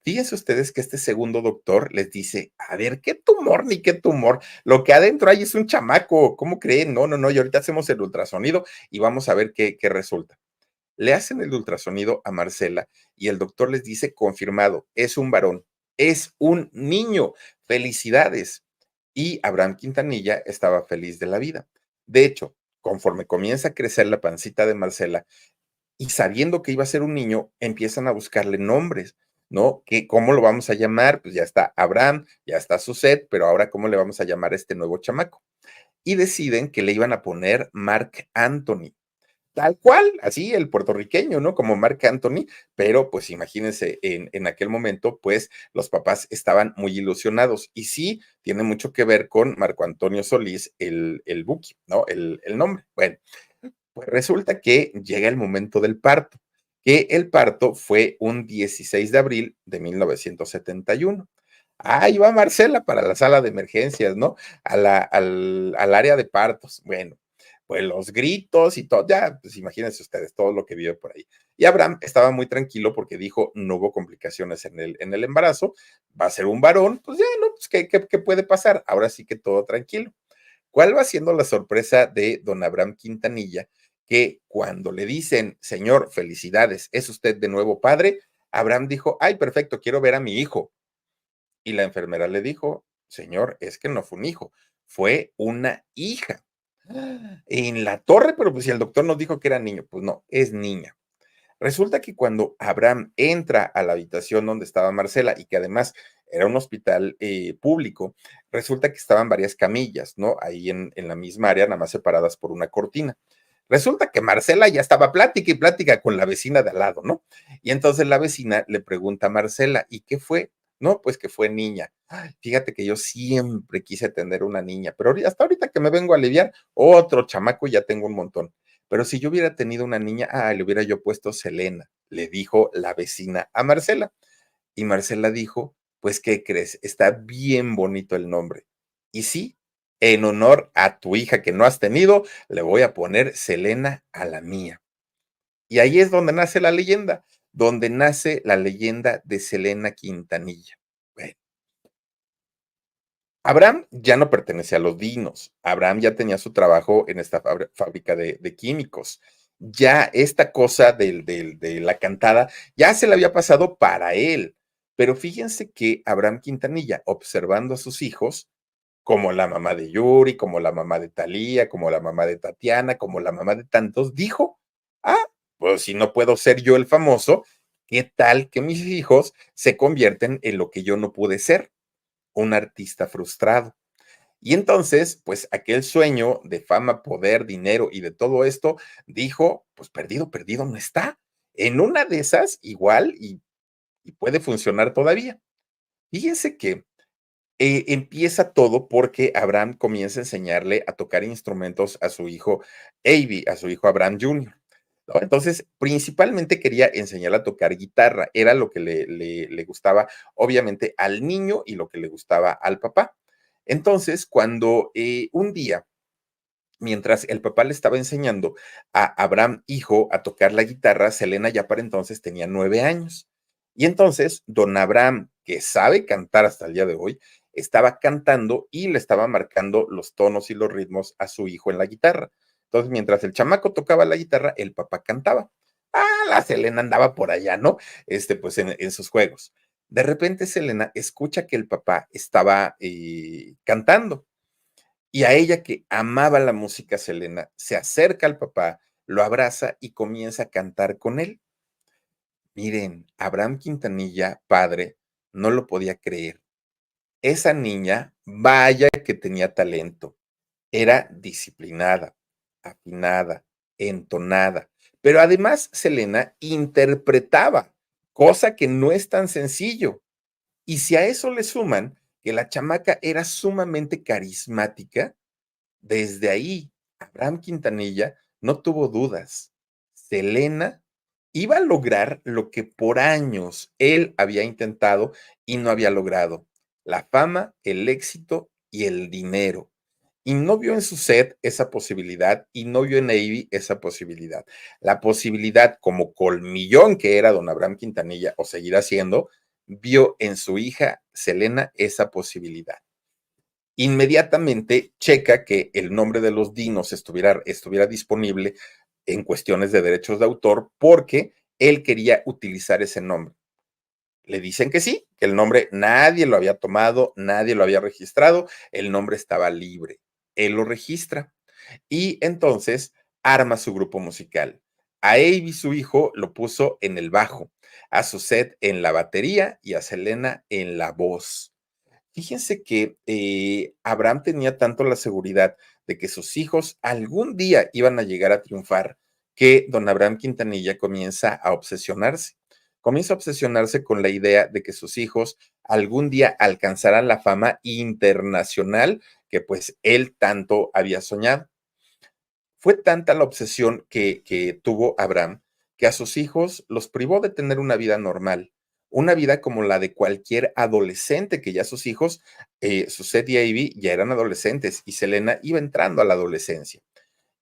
Fíjense ustedes que este segundo doctor les dice, a ver, qué tumor ni qué tumor, lo que adentro hay es un chamaco, ¿cómo creen? No, no, no, y ahorita hacemos el ultrasonido y vamos a ver qué resulta. Le hacen el ultrasonido a Marcela y el doctor les dice, confirmado, es un varón, es un niño, felicidades. Y Abraham Quintanilla estaba feliz de la vida. De hecho, conforme comienza a crecer la pancita de Marcela, y sabiendo que iba a ser un niño, empiezan a buscarle nombres. ¿no? ¿Cómo lo vamos a llamar? Pues ya está Abraham, ya está Suset, pero ahora ¿cómo le vamos a llamar a este nuevo chamaco? Y deciden que le iban a poner Mark Anthony. Tal cual, así el puertorriqueño, ¿no? Como Marc Anthony, pero pues imagínense, en aquel momento, pues los papás estaban muy ilusionados. Y sí, tiene mucho que ver con Marco Antonio Solís, el Buki, ¿no? El nombre. Bueno, pues resulta que llega el momento del parto, que el parto fue un 16 de abril de 1971. Ahí va Marcela para la sala de emergencias, ¿no? Al área de partos. Bueno, pues los gritos y todo, ya, pues imagínense ustedes todo lo que vive por ahí. Y Abraham estaba muy tranquilo porque dijo, no hubo complicaciones en el embarazo, va a ser un varón, pues ya, ¿no? Pues, ¿qué puede pasar? Ahora sí que todo tranquilo. ¿Cuál va siendo la sorpresa de don Abraham Quintanilla? Que cuando le dicen, señor, felicidades, es usted de nuevo padre, Abraham dijo, ay, perfecto, quiero ver a mi hijo. Y la enfermera le dijo, señor, es que no fue un hijo, fue una hija. En la torre, pero pues si el doctor nos dijo que era niño, pues no, es niña. Resulta que cuando Abraham entra a la habitación donde estaba Marcela y que además era un hospital público, resulta que estaban varias camillas, ¿no? Ahí en la misma área, nada más separadas por una cortina. Resulta que Marcela ya estaba plática y plática con la vecina de al lado, ¿no? Y entonces la vecina le pregunta a Marcela, ¿y qué fue? No, pues que fue niña. Ay, fíjate que yo siempre quise tener una niña, pero hasta ahorita que me vengo a aliviar, otro chamaco y ya tengo un montón. Pero si yo hubiera tenido una niña, le hubiera yo puesto Selena, le dijo la vecina a Marcela. Y Marcela dijo, pues, ¿qué crees? Está bien bonito el nombre. Y sí, en honor a tu hija que no has tenido, le voy a poner Selena a la mía. Y ahí es donde nace la leyenda de Selena Quintanilla. Bueno, Abraham ya no pertenecía a los dinos. Abraham ya tenía su trabajo en esta fábrica de químicos. Ya esta cosa de la cantada ya se le había pasado para él. Pero fíjense que Abraham Quintanilla, observando a sus hijos, como la mamá de Yuri, como la mamá de Talía, como la mamá de Tatiana, como la mamá de tantos, dijo, pues si no puedo ser yo el famoso, ¿qué tal que mis hijos se convierten en lo que yo no pude ser? Un artista frustrado. Y entonces, pues aquel sueño de fama, poder, dinero y de todo esto, dijo, pues perdido, perdido no está. En una de esas, igual, y puede funcionar todavía. Fíjense que empieza todo porque Abraham comienza a enseñarle a tocar instrumentos a su hijo Avi, a su hijo Abraham Jr. ¿No? Entonces, principalmente quería enseñarle a tocar guitarra, era lo que le gustaba, obviamente, al niño y lo que le gustaba al papá. Entonces, cuando un día, mientras el papá le estaba enseñando a Abraham, hijo, a tocar la guitarra, Selena ya para entonces tenía 9 años. Y entonces, don Abraham, que sabe cantar hasta el día de hoy, estaba cantando y le estaba marcando los tonos y los ritmos a su hijo en la guitarra. Entonces, mientras el chamaco tocaba la guitarra, el papá cantaba. La Selena andaba por allá, ¿no? Pues en sus juegos. De repente, Selena escucha que el papá estaba cantando y a ella, que amaba la música Selena, se acerca al papá, lo abraza y comienza a cantar con él. Miren, Abraham Quintanilla, padre, no lo podía creer. Esa niña, vaya que tenía talento. Era disciplinada, afinada, entonada, pero además Selena interpretaba, cosa que no es tan sencillo. Y si a eso le suman que la chamaca era sumamente carismática, desde ahí, Abraham Quintanilla no tuvo dudas. Selena iba a lograr lo que por años él había intentado y no había logrado: la fama, el éxito y el dinero. Y no vio en su set esa posibilidad y no vio en Navy esa posibilidad. La posibilidad, como colmillón que era don Abraham Quintanilla, o seguirá siendo, vio en su hija Selena esa posibilidad. Inmediatamente checa que el nombre de los dinos estuviera disponible en cuestiones de derechos de autor, porque él quería utilizar ese nombre. Le dicen que sí, que el nombre nadie lo había tomado, nadie lo había registrado, el nombre estaba libre. Él lo registra y entonces arma su grupo musical. A Avi, su hijo, lo puso en el bajo. a Suzette en la batería y a Selena en la voz. Fíjense que Abraham tenía tanto la seguridad de que sus hijos algún día iban a llegar a triunfar, que don Abraham Quintanilla comienza a obsesionarse con la idea de que sus hijos algún día alcanzarán la fama internacional que pues él tanto había soñado. Fue tanta la obsesión que tuvo Abraham que a sus hijos los privó de tener una vida normal, una vida como la de cualquier adolescente, que ya sus hijos, Suzette y Ivy, ya eran adolescentes y Selena iba entrando a la adolescencia.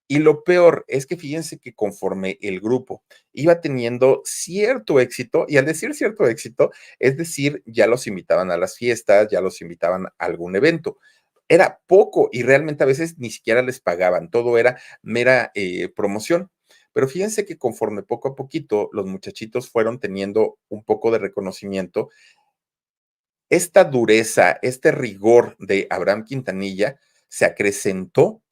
Y lo peor es que fíjense que conforme el grupo iba teniendo cierto éxito, y al decir cierto éxito, es decir, ya los invitaban a las fiestas, ya los invitaban a algún evento. Era poco y realmente a veces ni siquiera les pagaban, todo era mera promoción. Pero fíjense que conforme poco a poquito los muchachitos fueron teniendo un poco de reconocimiento, esta dureza, este rigor de Abraham Quintanilla se acrecentó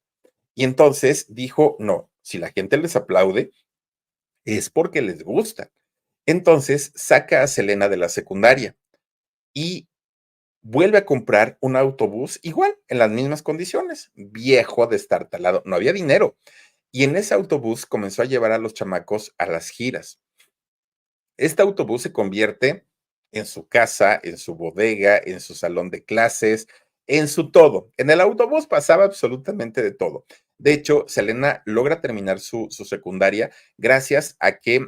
y entonces dijo, no, si la gente les aplaude, es porque les gusta. Entonces saca a Selena de la secundaria y vuelve a comprar un autobús igual, en las mismas condiciones, viejo, destartalado, no había dinero. Y en ese autobús comenzó a llevar a los chamacos a las giras. Este autobús se convierte en su casa, en su bodega, en su salón de clases, en su todo. En el autobús pasaba absolutamente de todo. De hecho, Selena logra terminar su secundaria gracias a que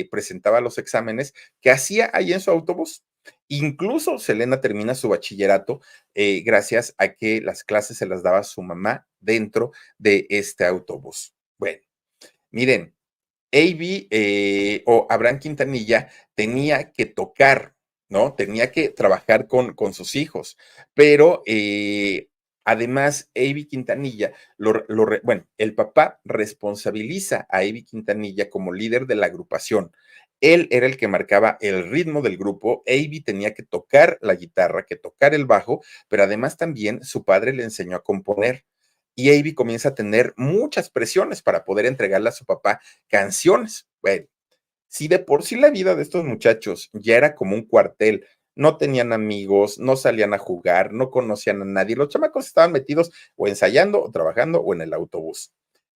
presentaba los exámenes que hacía ahí en su autobús. Incluso Selena termina su bachillerato gracias a que las clases se las daba su mamá dentro de este autobús. Bueno, miren, Avi o Abraham Quintanilla tenía que tocar, ¿no? Tenía que trabajar con sus hijos, pero además Avi Quintanilla, bueno, el papá responsabiliza a Avi Quintanilla como líder de la agrupación. Él era el que marcaba el ritmo del grupo. Avi tenía que tocar la guitarra, que tocar el bajo, pero además también su padre le enseñó a componer y Avi comienza a tener muchas presiones para poder entregarle a su papá canciones. Bueno, si de por sí la vida de estos muchachos ya era como un cuartel, no tenían amigos, no salían a jugar, no conocían a nadie, los chamacos estaban metidos o ensayando o trabajando o en el autobús.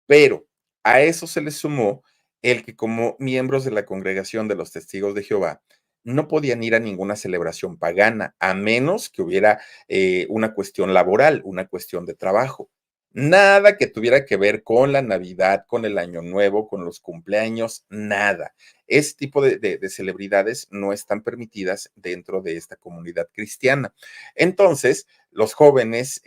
Pero a eso se le sumó el que como miembros de la congregación de los testigos de Jehová, no podían ir a ninguna celebración pagana, a menos que hubiera una cuestión laboral, una cuestión de trabajo. Nada que tuviera que ver con la Navidad, con el Año Nuevo, con los cumpleaños, nada. Ese tipo de celebridades no están permitidas dentro de esta comunidad cristiana. Entonces, los jóvenes,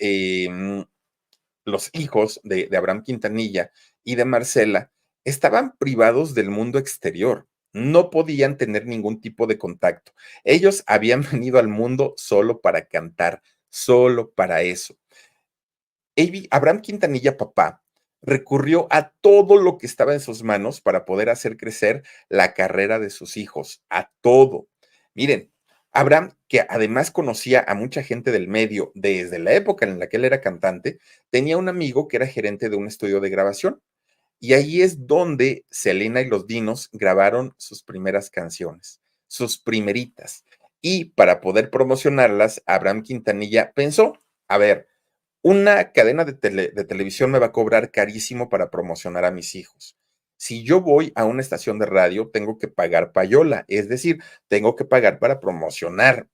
los hijos de Abraham Quintanilla y de Marcela estaban privados del mundo exterior. No podían tener ningún tipo de contacto. Ellos habían venido al mundo solo para cantar, solo para eso. Abraham Quintanilla, papá, recurrió a todo lo que estaba en sus manos para poder hacer crecer la carrera de sus hijos, a todo. Miren, Abraham, que además conocía a mucha gente del medio desde la época en la que él era cantante, tenía un amigo que era gerente de un estudio de grabación. Y ahí es donde Selena y los Dinos grabaron sus primeras canciones, sus primeritas. Y para poder promocionarlas, Abraham Quintanilla pensó, a ver, una cadena de televisión me va a cobrar carísimo para promocionar a mis hijos. Si yo voy a una estación de radio, tengo que pagar payola, es decir, tengo que pagar para promocionar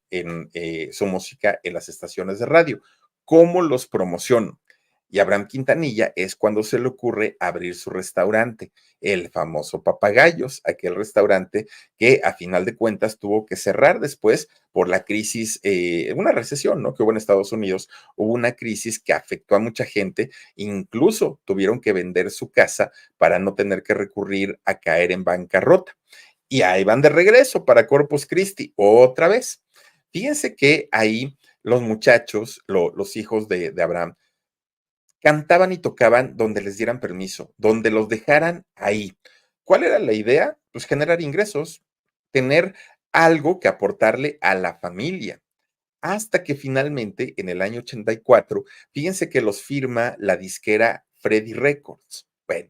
su música en las estaciones de radio. ¿Cómo los promociono? Y Abraham Quintanilla es cuando se le ocurre abrir su restaurante, el famoso Papagayos, aquel restaurante que a final de cuentas tuvo que cerrar después por la crisis, una recesión, ¿no? Que hubo en Estados Unidos, hubo una crisis que afectó a mucha gente, incluso tuvieron que vender su casa para no tener que recurrir a caer en bancarrota. Y ahí van de regreso para Corpus Christi, otra vez. Fíjense que ahí los muchachos, los hijos de Abraham, cantaban y tocaban donde les dieran permiso, donde los dejaran ahí. ¿Cuál era la idea? Pues generar ingresos, tener algo que aportarle a la familia hasta que finalmente en el año 84, fíjense que los firma la disquera Freddy Records. Bueno,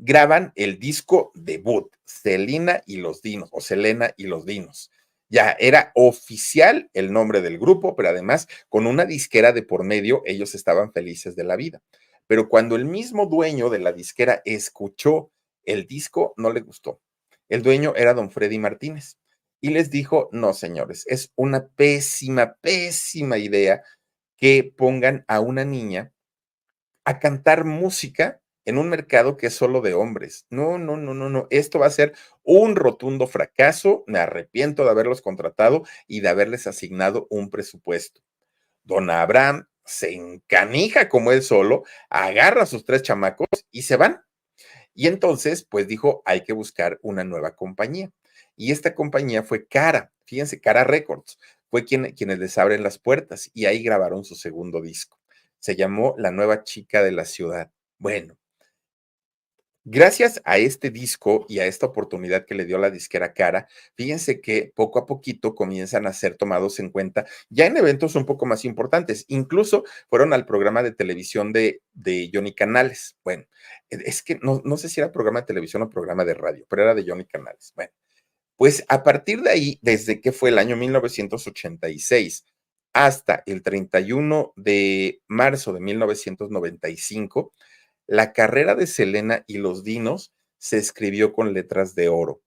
graban el disco debut, Selena y los Dinos, o Selena y los Dinos. Ya era oficial el nombre del grupo, pero además con una disquera de por medio, ellos estaban felices de la vida. Pero cuando el mismo dueño de la disquera escuchó el disco, no le gustó. El dueño era don Freddy Martínez y les dijo, no, señores, es una pésima, pésima idea que pongan a una niña a cantar música en un mercado que es solo de hombres. No, no, no, no, no. Esto va a ser un rotundo fracaso. Me arrepiento de haberlos contratado y de haberles asignado un presupuesto. Don Abraham se encanija como él solo, agarra a sus tres chamacos y se van. Y entonces, pues dijo, hay que buscar una nueva compañía. Y esta compañía fue Cara, fíjense, Cara Records, fue quienes les abren las puertas y ahí grabaron su segundo disco. Se llamó La Nueva Chica de la Ciudad. Bueno, gracias a este disco y a esta oportunidad que le dio la disquera Cara, fíjense que poco a poquito comienzan a ser tomados en cuenta ya en eventos un poco más importantes. Incluso fueron al programa de televisión de Johnny Canales. Bueno, es que no sé si era programa de televisión o programa de radio, pero era de Johnny Canales. Bueno, pues a partir de ahí, desde que fue el año 1986 hasta el 31 de marzo de 1995, la carrera de Selena y los Dinos se escribió con letras de oro.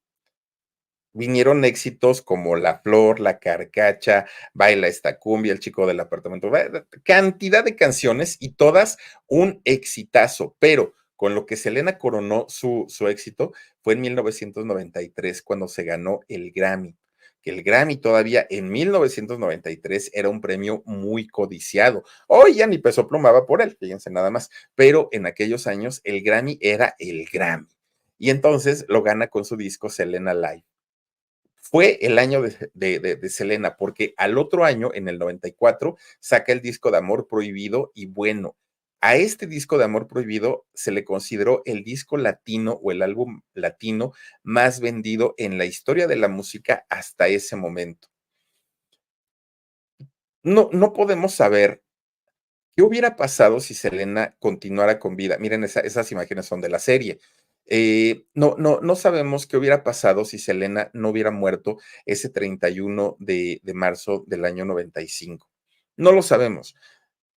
Vinieron éxitos como La Flor, La Carcacha, Baila esta cumbia, El chico del apartamento, cantidad de canciones y todas un exitazo, pero con lo que Selena coronó su éxito fue en 1993 cuando se ganó el Grammy, que el Grammy todavía en 1993 era un premio muy codiciado. Hoy ya ni peso plumaba por él, fíjense nada más, pero en aquellos años el Grammy era el Grammy. Y entonces lo gana con su disco Selena Live. Fue el año de Selena, porque al otro año, en el 94, saca el disco de Amor Prohibido y bueno, a este disco de Amor Prohibido se le consideró el disco latino o el álbum latino más vendido en la historia de la música hasta ese momento. No podemos saber qué hubiera pasado si Selena continuara con vida. Miren, esas imágenes son de la serie. No sabemos qué hubiera pasado si Selena no hubiera muerto ese 31 de marzo del año 95. No lo sabemos.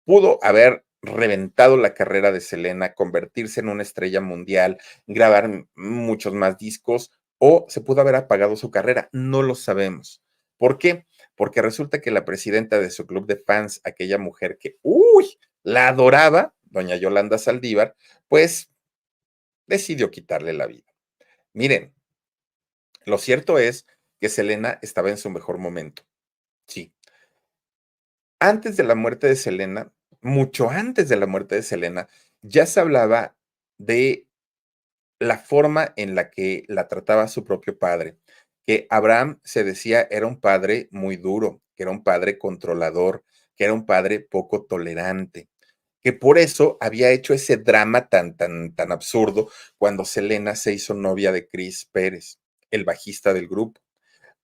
Pudo haber reventado la carrera de Selena, convertirse en una estrella mundial, grabar muchos más discos, o se pudo haber apagado su carrera. No lo sabemos. ¿Por qué? Porque resulta que la presidenta de su club de fans, aquella mujer que, uy, la adoraba, doña Yolanda Saldívar, pues decidió quitarle la vida. Miren, lo cierto es que Selena estaba en su mejor momento. Sí. Antes de la muerte de Selena, mucho antes de la muerte de Selena, ya se hablaba de la forma en la que la trataba su propio padre, que Abraham se decía era un padre muy duro, que era un padre controlador, que era un padre poco tolerante, que por eso había hecho ese drama tan absurdo cuando Selena se hizo novia de Chris Pérez, el bajista del grupo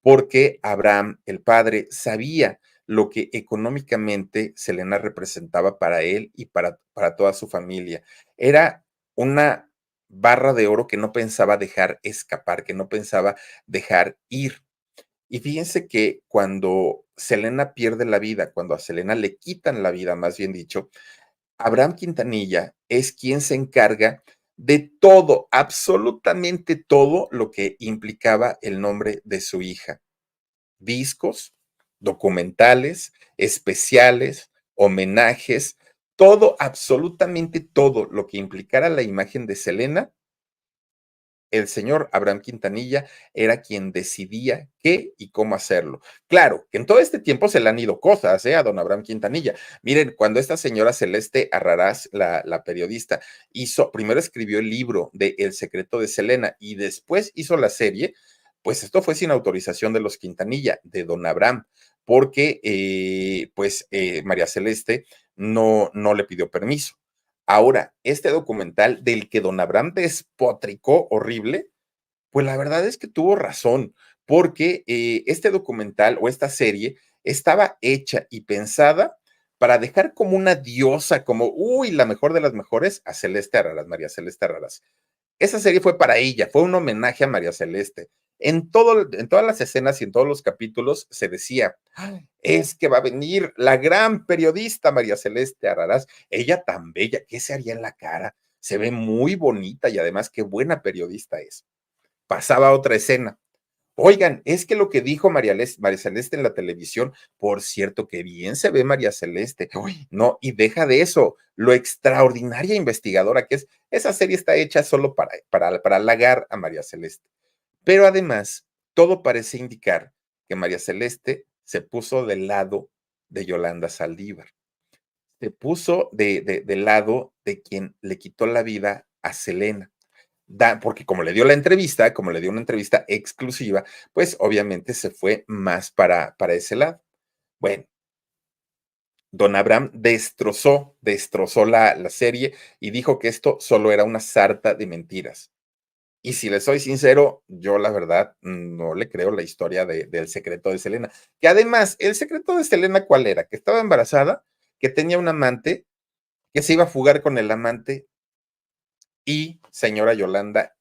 porque Abraham, el padre, sabía lo que económicamente Selena representaba para él y para toda su familia. Era una barra de oro que no pensaba dejar escapar, que no pensaba dejar ir. Y fíjense que cuando Selena pierde la vida, cuando a Selena le quitan la vida, más bien dicho, Abraham Quintanilla es quien se encarga de todo, absolutamente todo lo que implicaba el nombre de su hija discos, documentales, especiales, homenajes, todo, absolutamente todo lo que implicara la imagen de Selena, el señor Abraham Quintanilla era quien decidía qué y cómo hacerlo. Claro, que en todo este tiempo se le han ido cosas, a don Abraham Quintanilla. Miren, cuando esta señora Celeste Arrarás, la periodista, primero escribió el libro de El secreto de Selena y después hizo la serie, pues esto fue sin autorización de los Quintanilla, de don Abraham, porque María Celeste no le pidió permiso. Ahora, este documental del que don Abraham despotricó horrible, pues la verdad es que tuvo razón, porque este documental o esta serie estaba hecha y pensada para dejar como una diosa, como, uy, la mejor de las mejores, a Celeste Araras, María Celeste Araras. Esa serie fue para ella, fue un homenaje a María Celeste. En todas las escenas y en todos los capítulos se decía, "Ay, es que va a venir la gran periodista María Celeste Araraz, ella tan bella, ¿qué se haría en la cara? Se ve muy bonita y además qué buena periodista es". Pasaba otra escena. Oigan, es que lo que dijo María Celeste en la televisión, por cierto, que bien se ve María Celeste. Uy, no, y deja de eso, lo extraordinaria investigadora que es. Esa serie está hecha solo para halagar a María Celeste. Pero además, todo parece indicar que María Celeste se puso del lado de Yolanda Saldívar. Se puso del lado de quien le quitó la vida a Selena. Porque como le dio la entrevista, como le dio una entrevista exclusiva, pues obviamente se fue más para ese lado. Bueno, don Abraham destrozó la serie y dijo que esto solo era una sarta de mentiras. Y si le soy sincero, yo la verdad no le creo la historia del secreto de Selena. Que además, el secreto de Selena, ¿cuál era? Que estaba embarazada, que tenía un amante, que se iba a fugar con el amante y señora Yolanda,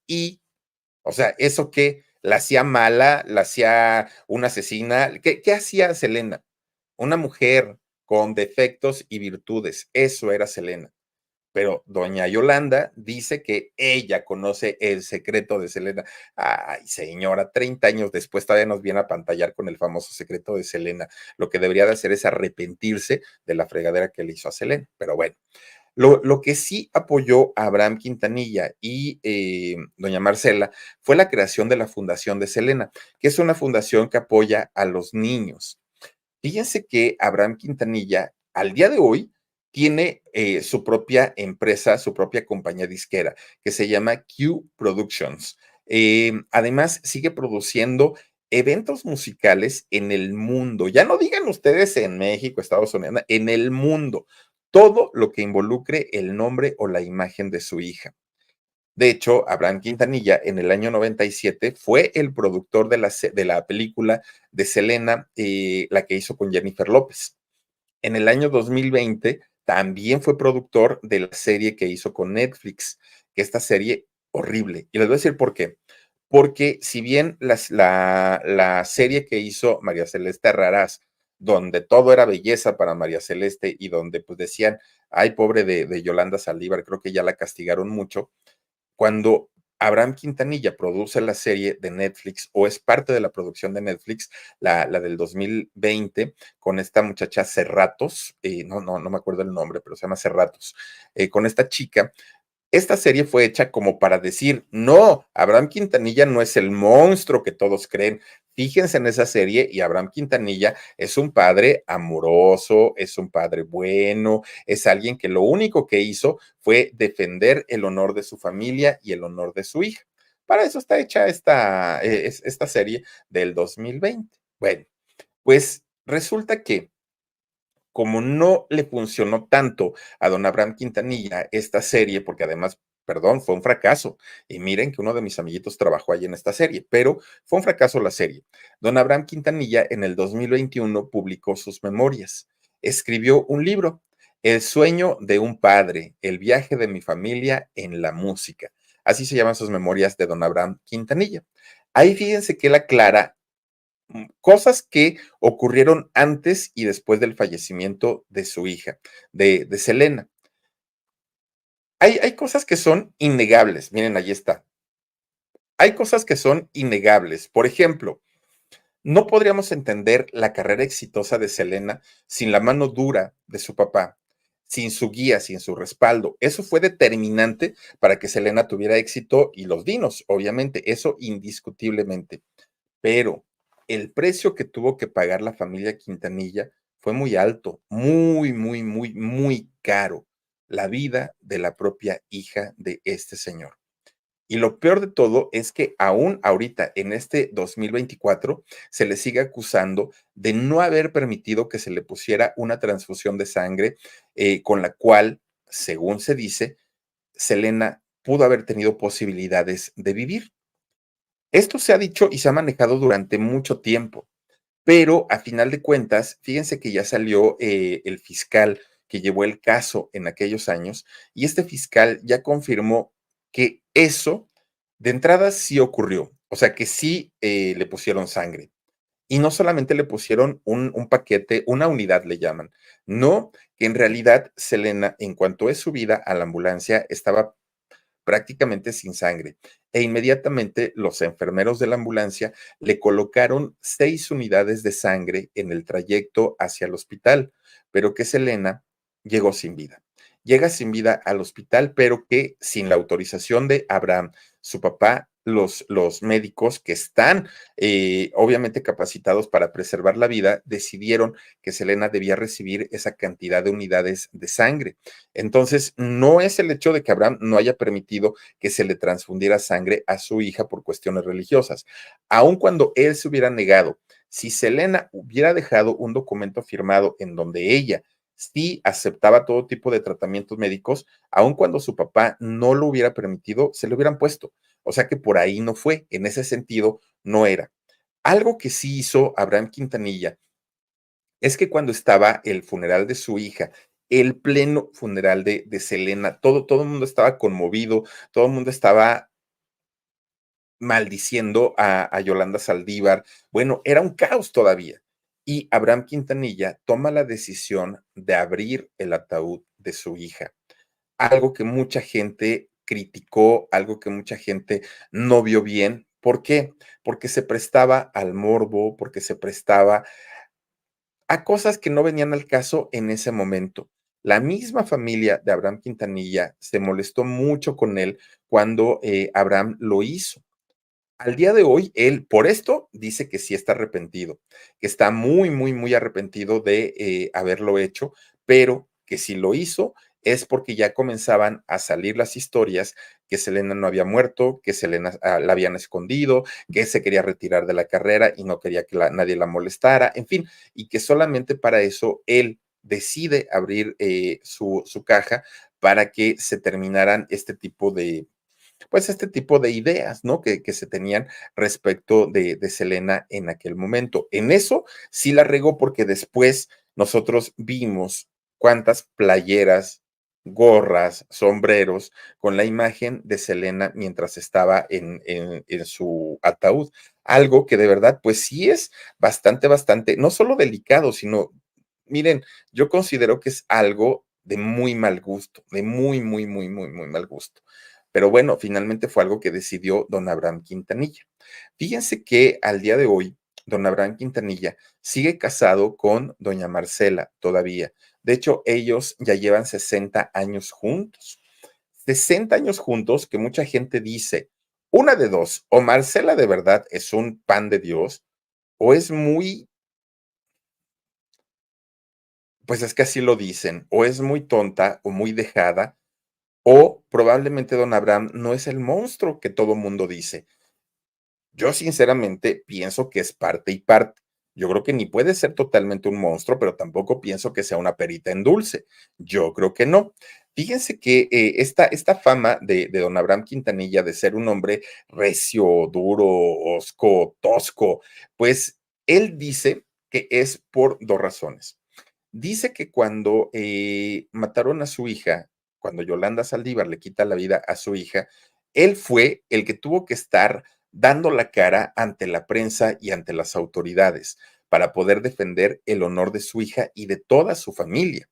o sea, ¿eso qué? ¿La hacía mala? ¿La hacía una asesina? ¿Qué hacía Selena? Una mujer con defectos y virtudes. Eso era Selena. Pero doña Yolanda dice que ella conoce el secreto de Selena. Ay, señora, 30 años después todavía nos viene a pantallar con el famoso secreto de Selena. Lo que debería de hacer es arrepentirse de la fregadera que le hizo a Selena. Pero bueno, lo que sí apoyó a Abraham Quintanilla y doña Marcela fue la creación de la Fundación de Selena, que es una fundación que apoya a los niños. Fíjense que Abraham Quintanilla, al día de hoy, tiene su propia empresa, su propia compañía disquera, que se llama Q Productions. Además, sigue produciendo eventos musicales en el mundo. Ya no digan ustedes en México, Estados Unidos, no, en el mundo. Todo lo que involucre el nombre o la imagen de su hija. De hecho, Abraham Quintanilla en el año 97 fue el productor de la película de Selena, la que hizo con Jennifer López. En el año 2020 también fue productor de la serie que hizo con Netflix, que esta serie horrible. Y les voy a decir por qué. Porque si bien la serie que hizo María Celeste Raraz, donde todo era belleza para María Celeste y donde pues decían, ay, pobre de Yolanda Saldívar, creo que ya la castigaron mucho, cuando Abraham Quintanilla produce la serie de Netflix o es parte de la producción de Netflix, la del 2020, con esta muchacha Cerratos, no me acuerdo el nombre, pero se llama Cerratos, con esta chica, esta serie fue hecha como para decir, no, Abraham Quintanilla no es el monstruo que todos creen. Fíjense en esa serie y Abraham Quintanilla es un padre amoroso, es un padre bueno, es alguien que lo único que hizo fue defender el honor de su familia y el honor de su hija. Para eso está hecha esta serie del 2020. Bueno, pues resulta que como no le funcionó tanto a don Abraham Quintanilla esta serie, porque además, perdón, fue un fracaso. Y miren que uno de mis amiguitos trabajó allí en esta serie, pero fue un fracaso la serie. Don Abraham Quintanilla en el 2021 publicó sus memorias. Escribió un libro, El sueño de un padre, el viaje de mi familia en la música. Así se llaman sus memorias de don Abraham Quintanilla. Ahí fíjense que él aclara cosas que ocurrieron antes y después del fallecimiento de su hija, de Selena. Hay cosas que son innegables, miren, ahí está. Hay cosas que son innegables. Por ejemplo, no podríamos entender la carrera exitosa de Selena sin la mano dura de su papá, sin su guía, sin su respaldo. Eso fue determinante para que Selena tuviera éxito y los dinos, obviamente, eso indiscutiblemente. Pero el precio que tuvo que pagar la familia Quintanilla fue muy alto, muy caro. La vida de la propia hija de este señor. Y lo peor de todo es que aún ahorita, en este 2024, se le sigue acusando de no haber permitido que se le pusiera una transfusión de sangre, con la cual, según se dice, Selena pudo haber tenido posibilidades de vivir. Esto se ha dicho y se ha manejado durante mucho tiempo, pero a final de cuentas, fíjense que ya salió el fiscal que llevó el caso en aquellos años y este fiscal ya confirmó que eso De entrada sí ocurrió, o sea que sí, le pusieron sangre. Y no solamente le pusieron un paquete, una unidad le llaman. No, que en realidad Selena, en cuanto es subida a la ambulancia, estaba prácticamente sin sangre. E inmediatamente los enfermeros de la ambulancia le colocaron 6 unidades de sangre en el trayecto hacia el hospital, pero que Selena llegó sin vida. Llega sin vida al hospital, pero que sin la autorización de Abraham, su papá, los médicos que están obviamente capacitados para preservar la vida, decidieron que Selena debía recibir esa cantidad de unidades de sangre. Entonces, no es el hecho de que Abraham no haya permitido que se le transfundiera sangre a su hija por cuestiones religiosas. Aun cuando él se hubiera negado, si Selena hubiera dejado un documento firmado en donde ella sí aceptaba todo tipo de tratamientos médicos, aun cuando su papá no lo hubiera permitido, se le hubieran puesto. O sea que por ahí no fue, en ese sentido no era. Algo que sí hizo Abraham Quintanilla es que cuando estaba el funeral de su hija, el pleno funeral de Selena, todo el mundo estaba conmovido, todo el mundo estaba maldiciendo a Yolanda Saldívar. Bueno, era un caos todavía. Y Abraham Quintanilla toma la decisión de abrir el ataúd de su hija, algo que mucha gente criticó, algo que mucha gente no vio bien. ¿Por qué? Porque se prestaba al morbo, porque se prestaba a cosas que no venían al caso en ese momento. La misma familia de Abraham Quintanilla se molestó mucho con él cuando Abraham lo hizo. Al día de hoy, él por esto dice que sí está arrepentido, que está muy, muy, muy arrepentido de haberlo hecho, pero que si lo hizo es porque ya comenzaban a salir las historias que Selena no había muerto, que Selena la habían escondido, que se quería retirar de la carrera y no quería que nadie la molestara, en fin, y que solamente para eso él decide abrir su caja para que se terminaran este tipo de ideas, ¿no? Que se tenían respecto de Selena en aquel momento. En eso sí la regó porque después nosotros vimos cuántas playeras, gorras, sombreros con la imagen de Selena mientras estaba en su ataúd. Algo que de verdad, pues sí es bastante, bastante, no solo delicado, sino, miren, yo considero que es algo de muy mal gusto, de muy, muy, muy, muy, muy mal gusto. Pero bueno, finalmente fue algo que decidió don Abraham Quintanilla. Fíjense que al día de hoy, don Abraham Quintanilla sigue casado con doña Marcela todavía. De hecho, ellos ya llevan 60 años juntos. 60 años juntos que mucha gente dice, una de dos, o Marcela de verdad es un pan de Dios, o es muy, pues es que así lo dicen, o es muy tonta o muy dejada, o probablemente don Abraham no es el monstruo que todo mundo dice. Yo sinceramente pienso que es parte y parte. Yo creo que ni puede ser totalmente un monstruo, pero tampoco pienso que sea una perita en dulce. Yo creo que no. Fíjense que esta fama de don Abraham Quintanilla de ser un hombre recio, duro, hosco, tosco, pues él dice que es por dos razones. Dice que cuando mataron a su hija, cuando Yolanda Saldívar le quita la vida a su hija, él fue el que tuvo que estar dando la cara ante la prensa y ante las autoridades para poder defender el honor de su hija y de toda su familia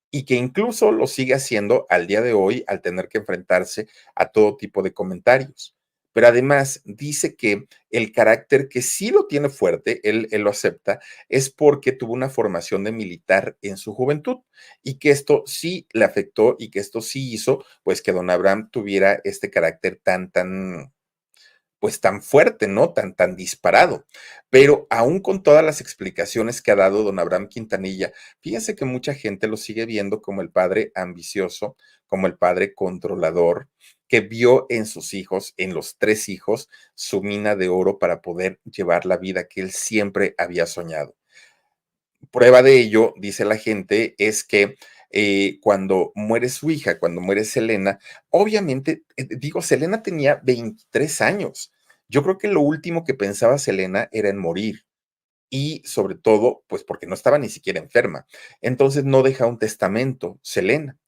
y que incluso lo sigue haciendo al día de hoy al tener que enfrentarse a todo tipo de comentarios. Pero además dice que el carácter que sí lo tiene fuerte, él lo acepta, es porque tuvo una formación de militar en su juventud y que esto sí le afectó y que esto sí hizo pues que don Abraham tuviera este carácter tan pues tan fuerte, ¿no? Tan disparado. Pero aún con todas las explicaciones que ha dado don Abraham Quintanilla, fíjense que mucha gente lo sigue viendo como el padre ambicioso, como el padre controlador, que vio en sus hijos, en los tres hijos, su mina de oro para poder llevar la vida que él siempre había soñado. Prueba de ello, dice la gente, es que cuando muere su hija, cuando muere Selena, obviamente, digo, Selena tenía 23 años. Yo creo que lo último que pensaba Selena era en morir y sobre todo, pues porque no estaba ni siquiera enferma. Entonces no deja un testamento, Selena.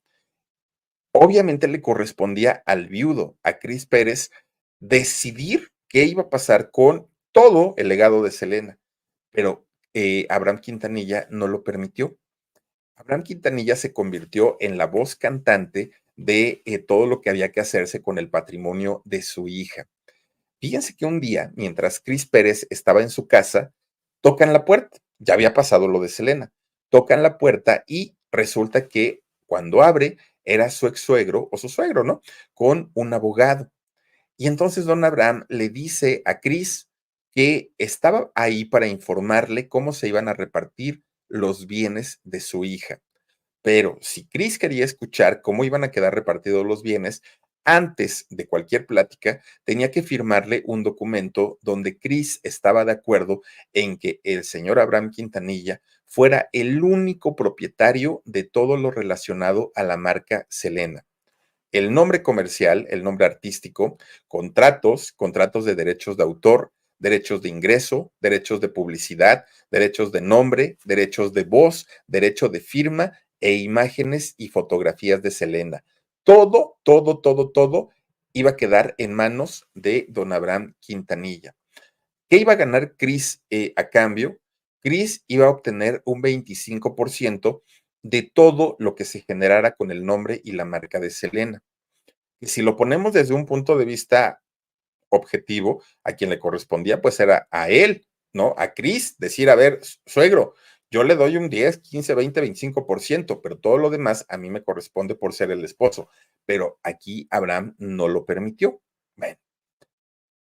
Obviamente le correspondía al viudo, a Cris Pérez, decidir qué iba a pasar con todo el legado de Selena, pero Abraham Quintanilla no lo permitió. Abraham Quintanilla se convirtió en la voz cantante de todo lo que había que hacerse con el patrimonio de su hija. Fíjense que un día, mientras Cris Pérez estaba en su casa, tocan la puerta. Ya había pasado lo de Selena. Tocan la puerta y resulta que cuando abre era su ex suegro o su suegro, ¿no? Con un abogado. Y entonces don Abraham le dice a Cris que estaba ahí para informarle cómo se iban a repartir los bienes de su hija. Pero si Chris quería escuchar cómo iban a quedar repartidos los bienes, antes de cualquier plática, tenía que firmarle un documento donde Chris estaba de acuerdo en que el señor Abraham Quintanilla fuera el único propietario de todo lo relacionado a la marca Selena. El nombre comercial, el nombre artístico, contratos de derechos de autor, derechos de ingreso, derechos de publicidad, derechos de nombre, derechos de voz, derecho de firma e imágenes y fotografías de Selena. Todo, todo, todo, todo iba a quedar en manos de don Abraham Quintanilla. ¿Qué iba a ganar Chris a cambio? Chris iba a obtener un 25% de todo lo que se generara con el nombre y la marca de Selena. Y si lo ponemos desde un punto de vista objetivo, a quien le correspondía, pues era a él, ¿no? A Cris, decir, a ver, suegro, yo le doy un 10, 15, 20, 25%, pero todo lo demás a mí me corresponde por ser el esposo. Pero aquí Abraham no lo permitió. Bueno,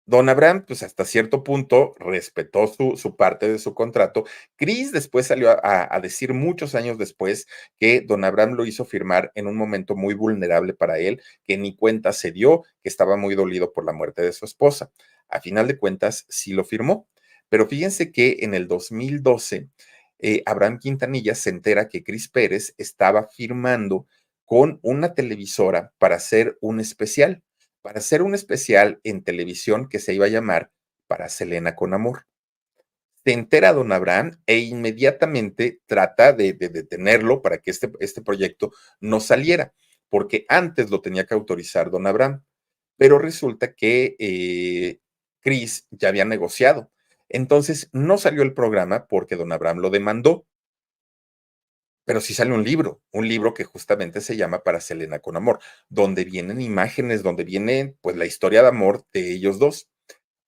don Abraham, pues hasta cierto punto respetó su parte de su contrato. Cris después salió a decir muchos años después que don Abraham lo hizo firmar en un momento muy vulnerable para él, que ni cuenta se dio, que estaba muy dolido por la muerte de su esposa. A final de cuentas, sí lo firmó. Pero fíjense que en el 2012, Abraham Quintanilla se entera que Cris Pérez estaba firmando con una televisora para hacer un especial en televisión que se iba a llamar Para Selena con Amor. Se entera don Abraham e inmediatamente trata de detenerlo para que este proyecto no saliera, porque antes lo tenía que autorizar don Abraham, pero resulta que Chris ya había negociado. Entonces no salió el programa porque don Abraham lo demandó, pero sí sale un libro que justamente se llama Para Selena con Amor, donde vienen imágenes, donde viene pues la historia de amor de ellos dos.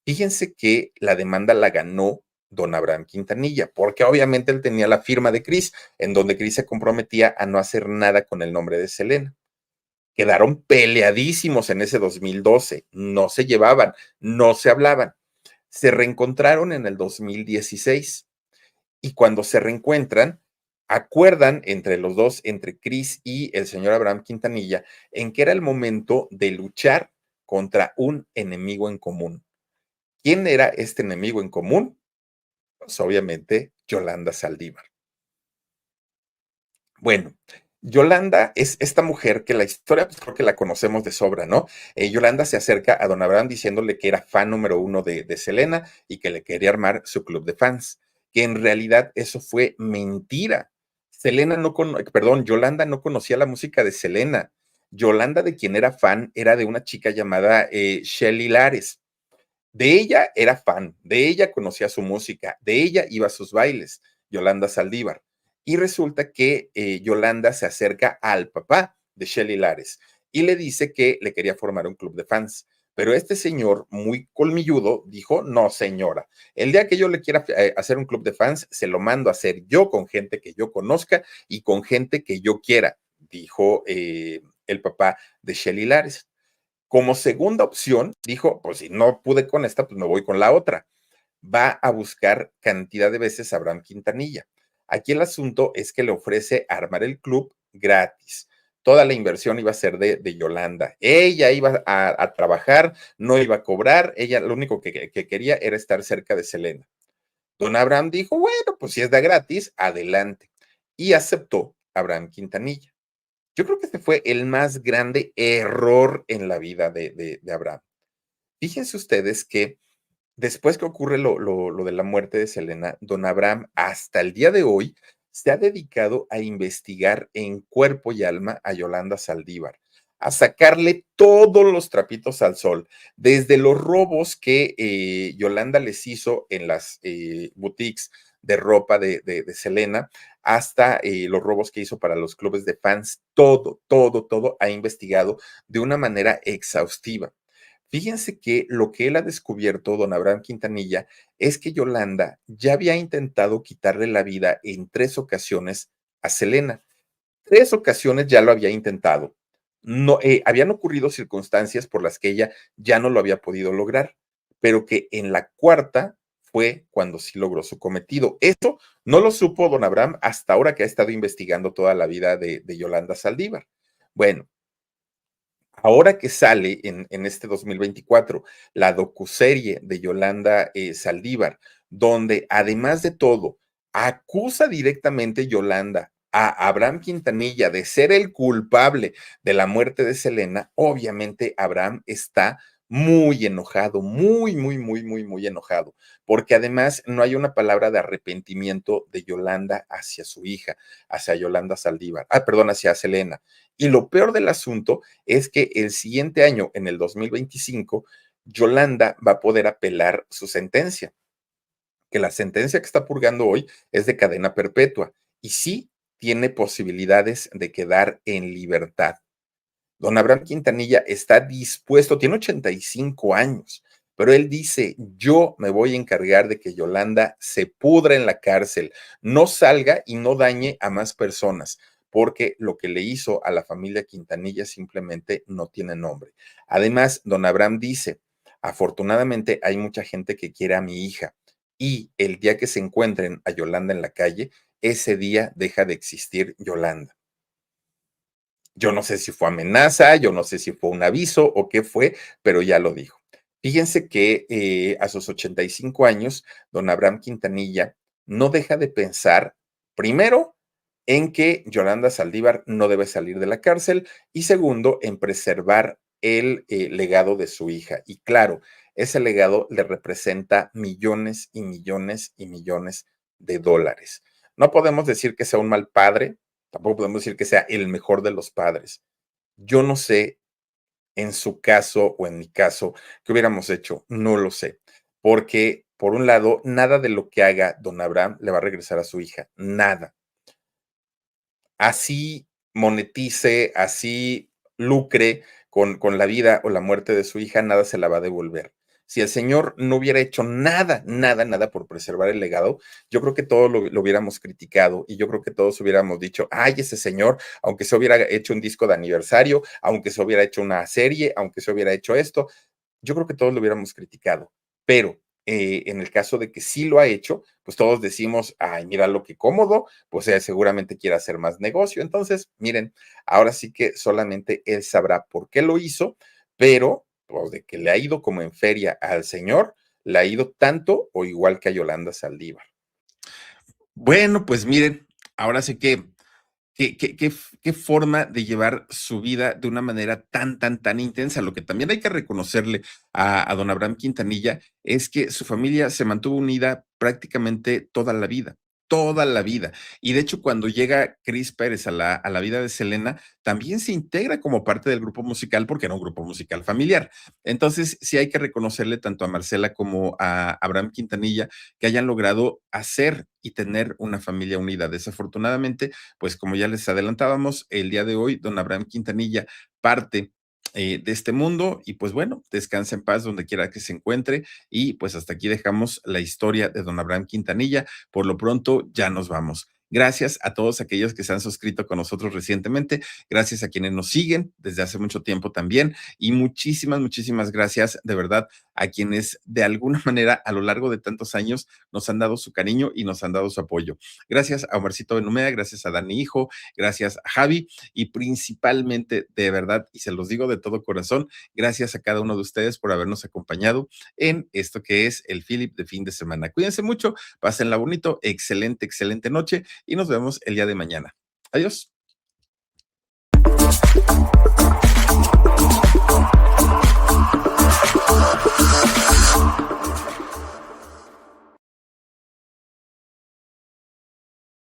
Fíjense que la demanda la ganó don Abraham Quintanilla, porque obviamente él tenía la firma de Cris, en donde Cris se comprometía a no hacer nada con el nombre de Selena. Quedaron peleadísimos en ese 2012, no se llevaban, no se hablaban. Se reencontraron en el 2016 y cuando se reencuentran, acuerdan entre los dos, entre Cris y el señor Abraham Quintanilla, en que era el momento de luchar contra un enemigo en común. ¿Quién era este enemigo en común? Pues obviamente Yolanda Saldívar. Bueno, Yolanda es esta mujer que la historia, pues creo que la conocemos de sobra, ¿no? Yolanda se acerca a don Abraham diciéndole que era fan número uno de Selena y que le quería armar su club de fans, que en realidad eso fue mentira. Yolanda no conocía la música de Selena. Yolanda, de quien era fan, era de una chica llamada Shelly Lares. De ella era fan, de ella conocía su música, de ella iba a sus bailes, Yolanda Saldívar. Y resulta que Yolanda se acerca al papá de Shelly Lares y le dice que le quería formar un club de fans. Pero este señor, muy colmilludo, dijo, no, señora, el día que yo le quiera hacer un club de fans, se lo mando a hacer yo con gente que yo conozca y con gente que yo quiera, dijo el papá de Shelly Lares. Como segunda opción, dijo, pues si no pude con esta, pues me voy con la otra. Va a buscar cantidad de veces a Abraham Quintanilla. Aquí el asunto es que le ofrece armar el club gratis. Toda la inversión iba a ser de Yolanda. Ella iba a trabajar, no iba a cobrar, ella lo único que quería era estar cerca de Selena. Don Abraham dijo, bueno, pues si es de gratis, adelante. Y aceptó a Abraham Quintanilla. Yo creo que este fue el más grande error en la vida de Abraham. Fíjense ustedes que después que ocurre lo de la muerte de Selena, don Abraham hasta el día de hoy se ha dedicado a investigar en cuerpo y alma a Yolanda Saldívar, a sacarle todos los trapitos al sol, desde los robos que Yolanda les hizo en las boutiques de ropa de Selena, hasta los robos que hizo para los clubes de fans, todo, todo, todo ha investigado de una manera exhaustiva. Fíjense que lo que él ha descubierto, don Abraham Quintanilla, es que Yolanda ya había intentado quitarle la vida en 3 ocasiones a Selena. 3 ocasiones ya lo había intentado. No, habían ocurrido circunstancias por las que ella ya no lo había podido lograr, pero que en la cuarta fue cuando sí logró su cometido. Esto no lo supo don Abraham hasta ahora que ha estado investigando toda la vida de Yolanda Saldívar. Bueno, ahora que sale en este 2024 la docuserie de Yolanda Saldívar, donde además de todo acusa directamente Yolanda a Abraham Quintanilla de ser el culpable de la muerte de Selena, obviamente Abraham está muy enojado, muy, muy, muy, muy, muy enojado, porque además no hay una palabra de arrepentimiento de Yolanda hacia su hija, hacia Yolanda Saldívar, perdón, hacia Selena. Y lo peor del asunto es que el siguiente año, en el 2025, Yolanda va a poder apelar su sentencia, que la sentencia que está purgando hoy es de cadena perpetua y sí tiene posibilidades de quedar en libertad. Don Abraham Quintanilla está dispuesto, tiene 85 años, pero él dice, yo me voy a encargar de que Yolanda se pudra en la cárcel, no salga y no dañe a más personas, porque lo que le hizo a la familia Quintanilla simplemente no tiene nombre. Además, don Abraham dice, afortunadamente hay mucha gente que quiere a mi hija y el día que se encuentren a Yolanda en la calle, ese día deja de existir Yolanda. Yo no sé si fue amenaza, yo no sé si fue un aviso o qué fue, pero ya lo dijo. Fíjense que a sus 85 años, don Abraham Quintanilla no deja de pensar, primero, en que Yolanda Saldívar no debe salir de la cárcel y segundo, en preservar el legado de su hija. Y claro, ese legado le representa millones y millones y millones de dólares. No podemos decir que sea un mal padre, tampoco podemos decir que sea el mejor de los padres. Yo no sé en su caso o en mi caso qué hubiéramos hecho, no lo sé, porque por un lado, nada de lo que haga don Abraham le va a regresar a su hija, nada. Así monetice, así lucre con la vida o la muerte de su hija, nada se la va a devolver. Si el señor no hubiera hecho nada, nada, nada por preservar el legado, yo creo que todos lo hubiéramos criticado y yo creo que todos hubiéramos dicho, ay, ese señor, aunque se hubiera hecho un disco de aniversario, aunque se hubiera hecho una serie, aunque se hubiera hecho esto, yo creo que todos lo hubiéramos criticado, pero en el caso de que sí lo ha hecho, pues todos decimos, ay, mira lo que cómodo, pues seguramente quiere hacer más negocio. Entonces, miren, ahora sí que solamente él sabrá por qué lo hizo, pero pues, de que le ha ido como en feria al señor, le ha ido tanto o igual que a Yolanda Saldívar. Bueno, pues miren, ahora sí que qué forma de llevar su vida de una manera tan, tan, tan intensa. Lo que también hay que reconocerle a don Abraham Quintanilla es que su familia se mantuvo unida prácticamente toda la vida. Toda la vida. Y de hecho, cuando llega Cris Pérez a la vida de Selena, también se integra como parte del grupo musical porque era un grupo musical familiar. Entonces, sí hay que reconocerle tanto a Marcela como a Abraham Quintanilla que hayan logrado hacer y tener una familia unida. Desafortunadamente, pues como ya les adelantábamos, el día de hoy, don Abraham Quintanilla parte de este mundo y pues bueno, descansa en paz donde quiera que se encuentre y pues hasta aquí dejamos la historia de don Abraham Quintanilla. Por lo pronto ya nos vamos. Gracias a todos aquellos que se han suscrito con nosotros recientemente, gracias a quienes nos siguen desde hace mucho tiempo también y muchísimas, muchísimas gracias de verdad a quienes de alguna manera a lo largo de tantos años nos han dado su cariño y nos han dado su apoyo. Gracias a Omarcito Benumea, gracias a Dani Hijo, gracias a Javi y principalmente de verdad, y se los digo de todo corazón, gracias a cada uno de ustedes por habernos acompañado en esto que es el Philip de fin de semana. Cuídense mucho, pásenla bonito, excelente, excelente noche y nos vemos el día de mañana. Adiós.